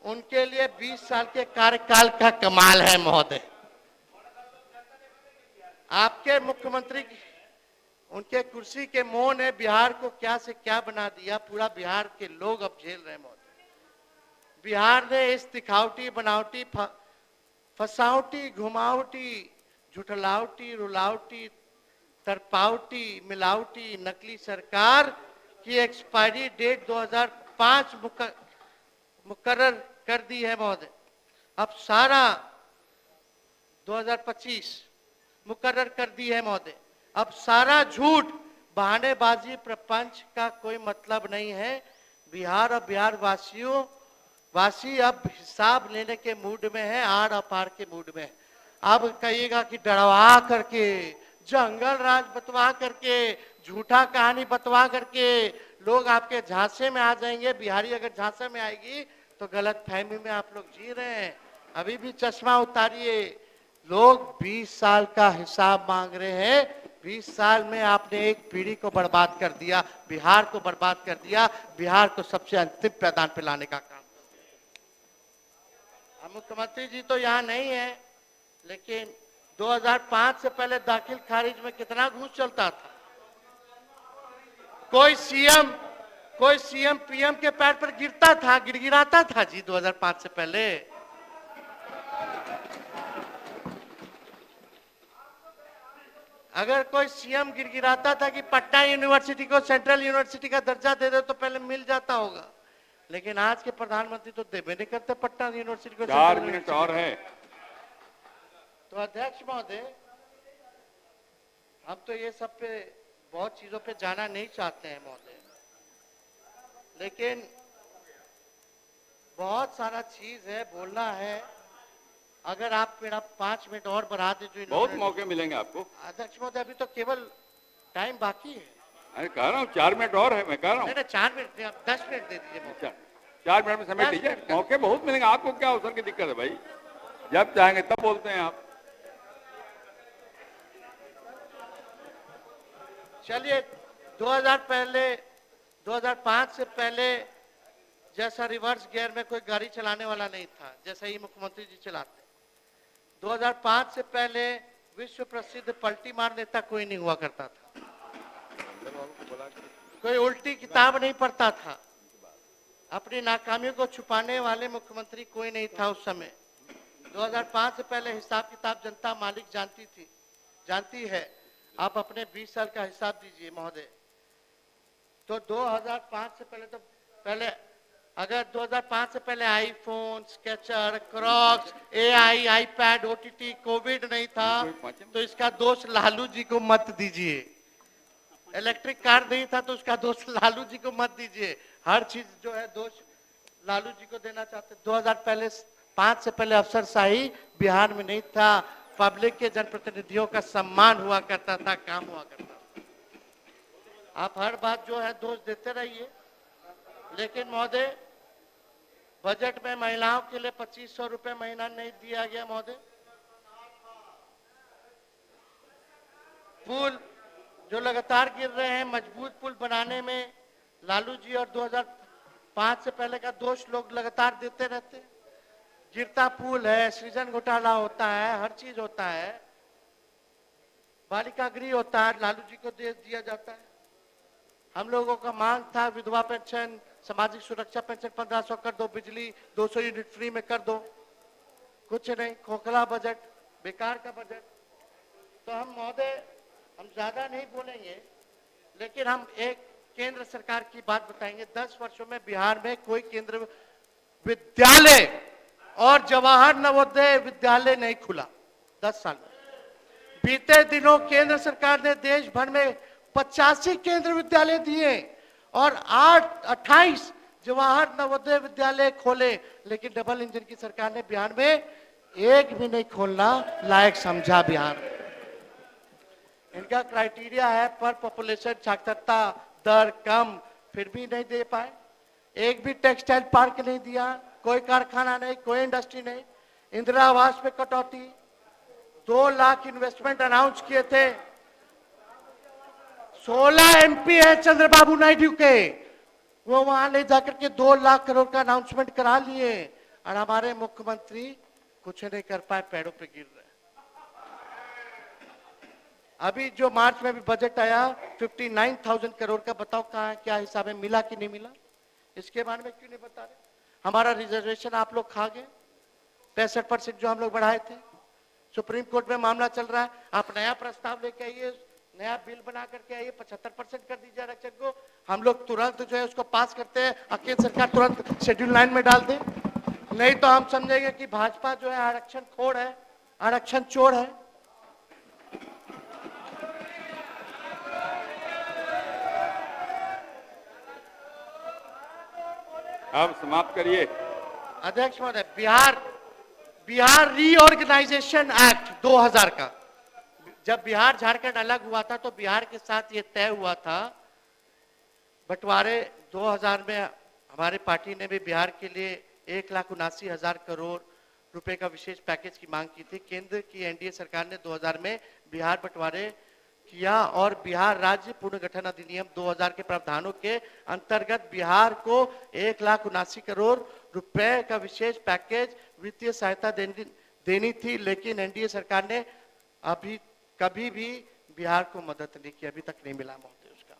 उनके लिए 20 साल के कार्यकाल का कमाल है महोदय। आपके मुख्यमंत्री उनके कुर्सी के मोह ने बिहार को क्या से क्या बना दिया, पूरा बिहार के लोग अब झेल रहे हैं महोदय। बिहार ने इस दिखावटी, बनावटी, फसावटी, घुमावटी, झुठलावटी, रुलावटी, तरपावटी, मिलावटी, नकली सरकार की एक्सपायरी डेट 2005 मुकर्रर कर दी है महोदय। अब सारा 2025 मुकर्रर कर दी है महोदय। अब सारा झूठ, बहानेबाजी, प्रपंच का कोई मतलब नहीं है। बिहार और बिहार वासी अब हिसाब लेने के मूड में है, आड़ अपार के मूड में है। अब कहिएगा कि डरवा करके, जंगल राज बतवा करके, झूठा कहानी बतवा करके लोग आपके झांसे में आ जाएंगे। बिहारी अगर झांसे में आएगी तो गलत फहमी में आप लोग जी रहे हैं। अभी भी चश्मा उतारिए, लोग 20 साल का हिसाब मांग रहे हैं। 20 साल में आपने एक पीढ़ी को बर्बाद कर दिया, बिहार को बर्बाद कर दिया, बिहार को सबसे अंतिम पैदान पे लाने का काम। मुख्यमंत्री जी तो यहाँ नहीं है, लेकिन 2005 से पहले दाखिल खारिज में कितना घूस चलता था। कोई सीएम पीएम के पैर पर गिरता था, गिड़गिड़ाता था जी 2005 से पहले। अगर कोई सीएम गिड़गिड़ाता था कि पटना यूनिवर्सिटी को सेंट्रल यूनिवर्सिटी का दर्जा दे दे तो पहले मिल जाता होगा, लेकिन आज के प्रधानमंत्री तो देवे नहीं करते पटना यूनिवर्सिटी को। 4 मिनट और है। तो अध्यक्ष महोदय, हम तो ये सब पे बहुत चीजों पे जाना नहीं चाहते हैं महोदय, लेकिन बहुत सारा चीज है, बोलना है। अगर आप मेरा 5 मिनट और बढ़ा दे जो बहुत मौके मिलेंगे आपको। अध्यक्ष महोदय, अभी तो केवल टाइम बाकी है। अरे कह रहा हूँ 4 मिनट और है, मैं कह रहा हूँ। नहीं 4 मिनट नहीं, आप 10 मिनट दे दीजिए महोदय। 4 मिनट में समेट लीजिए, मौके बहुत मिलेंगे आपको। क्या अवसर की दिक्कत है भाई, जब चाहेंगे तब बोलते हैं आप। चलिए 2005 से पहले जैसा रिवर्स गियर में कोई गाड़ी चलाने वाला नहीं था, जैसा ही मुख्यमंत्री जी चलाते। 2005 से पहले विश्व प्रसिद्ध पलटी मार नेता कोई नहीं हुआ करता था, कोई उल्टी किताब नहीं पढ़ता था, अपनी नाकामियों को छुपाने वाले मुख्यमंत्री कोई नहीं था उस समय। 2005 से पहले हिसाब किताब जनता मालिक जानती है। आप अपने 20 साल का हिसाब दीजिए महोदय। तो 2005 से पहले अगर 2005 से पहले iPhone, sketcher, Crocs, AI, iPad, OTT, Covid नहीं था तो इसका दोष लालू जी को मत दीजिए। इलेक्ट्रिक कार नहीं था तो उसका दोष लालू जी को मत दीजिए। हर चीज जो है दोष लालू जी को देना चाहते। 2005 से पहले अफसरशाही बिहार में नहीं था, पब्लिक के जनप्रतिनिधियों का सम्मान हुआ करता था, काम हुआ करता था। आप हर बात जो है दोष देते रहिए, लेकिन महोदय बजट में महिलाओं के लिए 2500 रुपए महीना नहीं दिया गया महोदय। पुल जो लगातार गिर रहे हैं, मजबूत पुल बनाने में लालू जी और 2005 से पहले का दोष लोग लगातार देते रहते हैं। गिरता पुल है, सृजन घोटाला होता है, हर चीज होता है, बालिका गृह होता है, लालू जी को दे दिया जाता है। हम लोगों का मांग था विधवा पेंशन, सामाजिक सुरक्षा पेंशन 1500 कर दो, बिजली 200 यूनिट फ्री में कर दो। कुछ नहीं, खोखला बजट, बेकार का बजट। तो हम महोदय हम ज्यादा नहीं बोलेंगे, लेकिन हम एक केंद्र सरकार की बात बताएंगे। 10 वर्षों में बिहार में कोई केंद्र विद्यालय और जवाहर नवोदय विद्यालय नहीं खुला 10 साल में। बीते दिनों केंद्र सरकार ने देश भर में 85 केंद्र विद्यालय दिए और 28 जवाहर नवोदय विद्यालय खोले, लेकिन डबल इंजन की सरकार ने बिहार में एक भी नहीं खोलना लायक समझा। बिहार इनका क्राइटेरिया है पर पॉपुलेशन साक्षरता दर कम, फिर भी नहीं दे पाए। एक भी टेक्सटाइल पार्क नहीं दिया, कोई कारखाना नहीं, कोई इंडस्ट्री नहीं। इंदिरा आवास में कटौती, 2 लाख इन्वेस्टमेंट अनाउंस किए थे। 16 एमपी है चंद्रबाबू नायडू के, वो वहां ले जाकर के 2 लाख करोड़ का अनाउंसमेंट करा लिए, और हमारे मुख्यमंत्री कुछ नहीं कर पाए, पैरों पे गिर रहे। अभी जो मार्च में भी बजट आया 59,000 करोड़ का, बताओ कहाँ क्या हिसाब है, मिला कि नहीं मिला? इसके बारे में क्यों नहीं बता रहे? हमारा रिजर्वेशन आप लोग खा गए, 65% जो हम लोग बढ़ाए थे। सुप्रीम कोर्ट में मामला चल रहा है, आप नया प्रस्ताव लेके आइए, नया बिल बना करके आइए, 75% कर दीजिए आरक्षण को। हम लोग तुरंत जो है उसको पास करते हैं, केंद्र सरकार तुरंत शेड्यूल 9 में डाल दे, नहीं तो हम समझेंगे कि भाजपा जो है आरक्षण खोर है, आरक्षण चोर है। आप समाप्त करिए। अध्यक्ष महोदय, बिहार रीऑर्गेनाइजेशन एक्ट 2000 का, जब बिहार झारखंड अलग हुआ था तो बिहार के साथ ये तय हुआ था बंटवारे। 2000 में हमारी पार्टी ने भी बिहार के लिए 1,79,000 करोड़ रुपए का विशेष पैकेज की मांग की थी। केंद्र की एनडीए सरकार ने 2000 में बिहार बंटवारे किया और बिहार राज्य पुनर्गठन अधिनियम 2000 के प्रावधानों के अंतर्गत बिहार को 1,79,000 करोड़ रुपए का विशेष पैकेज वित्तीय सहायता देनी थी, लेकिन एनडीए सरकार ने अभी कभी भी बिहार को मदद नहीं की, अभी तक नहीं मिला महोदय उसका।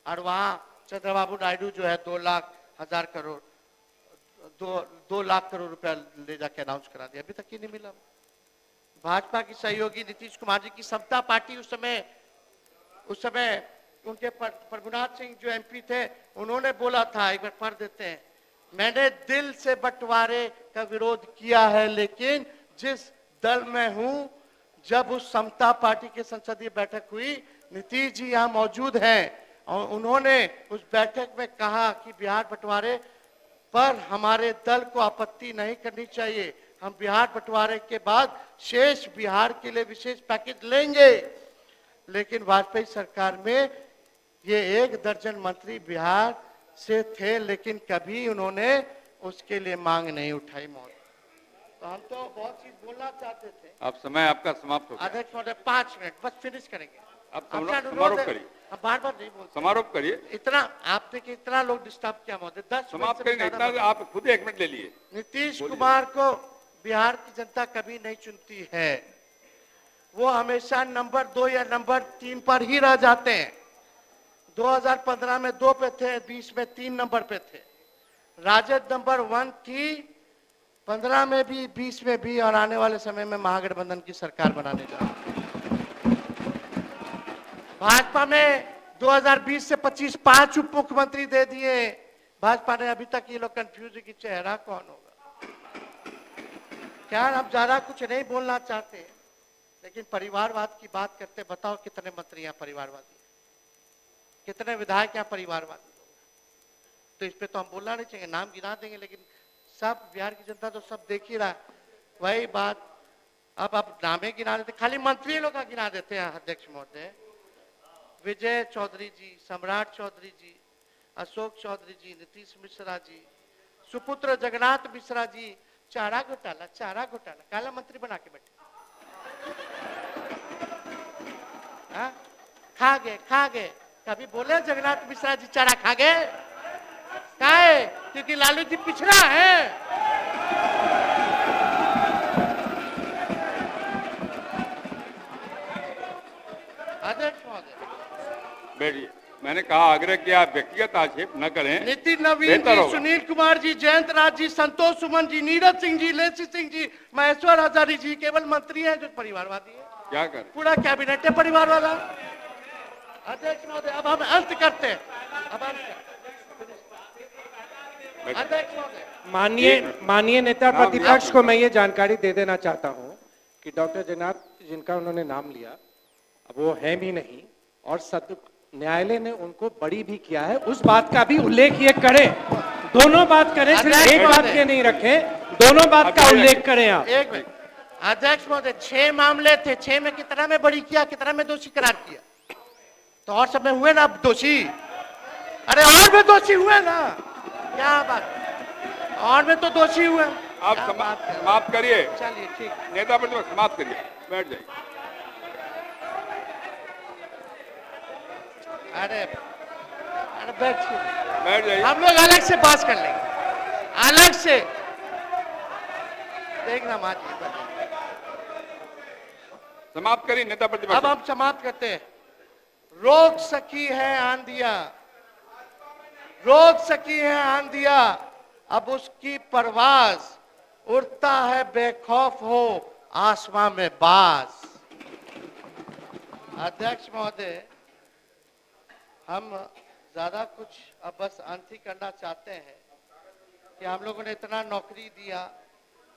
और वहां चंद्रबाबू नायडू जो है 2 लाख करोड़ रुपया ले जाके अनाउंस करा दिया, अभी तक ही नहीं मिला। भाजपा की सहयोगी नीतीश कुमार जी की समता पार्टी उस समय उनके प्रभुनाथ सिंह जो एमपी थे, उन्होंने बोला था, एक बार पढ़ देते हैं, मैंने दिल से बंटवारे का विरोध किया है, लेकिन जिस दल में हूं, जब उस समता पार्टी की संसदीय बैठक हुई, नीतीश जी यहां मौजूद हैं और उन्होंने उस बैठक में कहा कि बिहार बंटवारे पर हमारे दल को आपत्ति नहीं करनी चाहिए, हम बिहार बंटवारे के बाद शेष बिहार के लिए विशेष पैकेज लेंगे। लेकिन वाजपेयी सरकार में ये 1 दर्जन मंत्री बिहार से थे, लेकिन कभी उन्होंने उसके लिए मांग नहीं उठाई महोदय। तो हम तो बहुत चीज बोलना चाहते थे। अब समय आपका समाप्त हो गया। अध्यक्ष महोदय 5 मिनट बस फिनिश करेंगे। अब समारोह करिए। हम बार बार नहीं बोलते। समारोह करिए, इतना आपने कि इतना लोग डिस्टर्ब किया महोदय, 10 समाप्त मिनट से करिए। ज्यादा इतना आप खुद 1 मिनट ले लिए। नीतीश बोलिए। कुमार को बिहार की जनता कभी नहीं चुनती है, वो हमेशा नंबर 2 या नंबर 3 पर ही रह जाते हैं। 2015 में 2 पे थे, 20 में 3 नंबर पे थे। राजद नंबर 1 थी 15 में भी, 20 में भी, और आने वाले समय में महागठबंधन की सरकार बनाने जा रही है। भाजपा में 2020 से 25 5 उप मुख्यमंत्री दे दिए भाजपा ने। अभी तक ये लोग कंफ्यूज है कि चेहरा कौन होगा। क्या हम ज्यादा कुछ नहीं बोलना चाहते, लेकिन परिवारवाद की बात करते, बताओ कितने मंत्री यहाँ परिवारवादी, कितने विधायक यहाँ परिवारवादी लोग हैं। तो इस पे तो हम बोलना नहीं चाहिए, नाम गिना देंगे, लेकिन सब बिहार की जनता तो सब देख ही रहा है। वही बात अब नामे गिना देते, खाली मंत्री लोग का गिना देते हैं अध्यक्ष महोदय। विजय चौधरी जी, सम्राट चौधरी जी, अशोक चौधरी जी, नीतीश मिश्रा जी, सुपुत्र जगन्नाथ मिश्रा जी, चारा घोटाला काला मंत्री बना के बैठे। हाँ? खा गए कभी बोले जगन्नाथ मिश्रा जी चारा खा गए? काहे? क्योंकि लालू जी पिछड़ा है। अध्यक्ष महोदय बैठिए। मैंने कहा आग्रह किया व्यक्तिगत आक्षेप न करें। नितिन नवीन बेहतर जी, होगा। सुनील कुमार जी, जयंत राज जी, संतोष सुमन जी, नीरज सिंह जी, लेसी सिंह जी, महेश्वर हजारी जी केवल मंत्री हैं जो परिवारवादी है। क्या करें? पूरा कैबिनेट है परिवार वाला। अध्यक्ष महोदय अब हम अंत करते हैं। अब अध्यक्ष महोदय माननीय नेता नाम प्रतिपक्ष लिया। को मैं ये जानकारी दे देना चाहता हूं कि डॉक्टर जगन्नाथ जिनका उन्होंने नाम लिया, अब वो है भी नहीं, और न्यायालय ने उनको बरी भी किया है, उस बात का भी उल्लेख ये करें। दोनों बात करें, सिर्फ एक बात के नहीं रखें, दोनों बात का उल्लेख करें आप। एक मिनट अध्यक्ष महोदय, 6 मामले थे, 6 में कितना में बरी किया, कितना में दोषी करार किया? तो और सब में हुए ना दोषी? अरे और में दोषी हुए ना? क्या बात, और में तो दोषी हुए। आप क्या बात है? समाप्त करिए। चलिए ठीक। नेता प्रतिपक्ष समाप्त करिए, बैठ जाइए। अरे बैठिए, बैठ जाइए। हम लोग अलग से बात कर लेंगे, अलग से देखना माजी। समाप्त करिए नेता अब प्रतिपक्ष। हम समाप्त करते हैं। रोक सकी है आंधिया, रोक सकी है आंधिया, अब उसकी परवाज, उड़ता है बेखौफ हो आसमां में बाज। अध्यक्ष महोदय, हम ज्यादा कुछ अब बस अंत ही करना चाहते हैं कि हम लोगों ने इतना नौकरी दिया।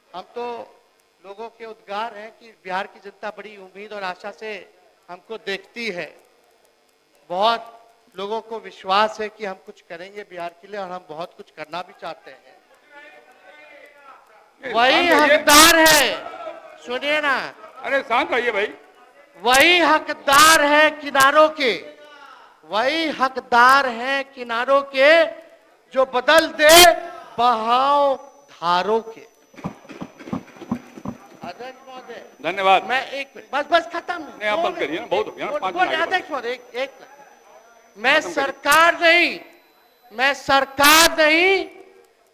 हम तो लोगों के उद्गार हैं कि बिहार की जनता बड़ी उम्मीद और आशा से हमको देखती है। बहुत लोगों को विश्वास है कि हम कुछ करेंगे बिहार के लिए, और हम बहुत कुछ करना भी चाहते हैं। वही हकदार है, सुनिए ना, अरे शांत रहिए भाई। वही हकदार है किनारों के, वही हकदार हैं किनारों के, जो बदल दे बहाव धारों के। अध्यक्ष महोदय धन्यवाद। मैं एक मिनट बस खत्म। नहीं, आप बंद करिए ना, बहुत हो गया ना, 5 मिनट आगे अध्यक्ष महोदय एक मैं सरकार नहीं,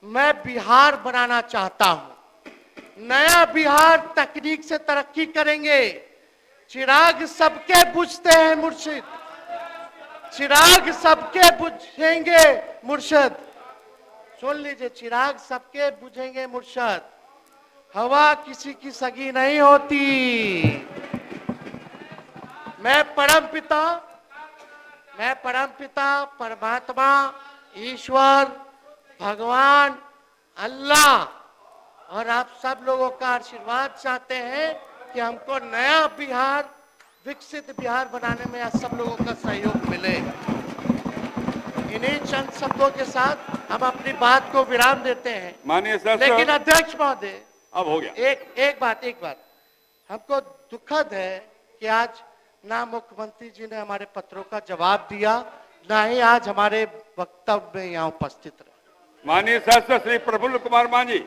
मैं बिहार बनाना चाहता हूं। नया बिहार तकनीक से तरक्की करेंगे। चिराग सबके बुझते हैं मुर्शिद, चिराग सबके बुझेंगे मुर्शद। सुन लीजिए, चिराग सबके बुझेंगे मुर्शद, हवा किसी की सगी नहीं होती। मैं परमपिता परमात्मा ईश्वर भगवान अल्लाह और आप सब लोगों का आशीर्वाद चाहते हैं कि हमको नया बिहार, विकसित बिहार बनाने में आप सब लोगों का सहयोग मिले। इन्हीं चंद शब्दों के साथ हम अपनी बात को विराम देते हैं। माननीय सर, लेकिन अध्यक्ष महोदय, अब हो गया। एक बात हमको दुखद है कि आज ना मुख्यमंत्री जी ने हमारे पत्रों का जवाब दिया, ना ही आज हमारे वक्तव्य में यहाँ उपस्थित रहे। माननीय सर श्री प्रफुल्ल कुमार मान जी।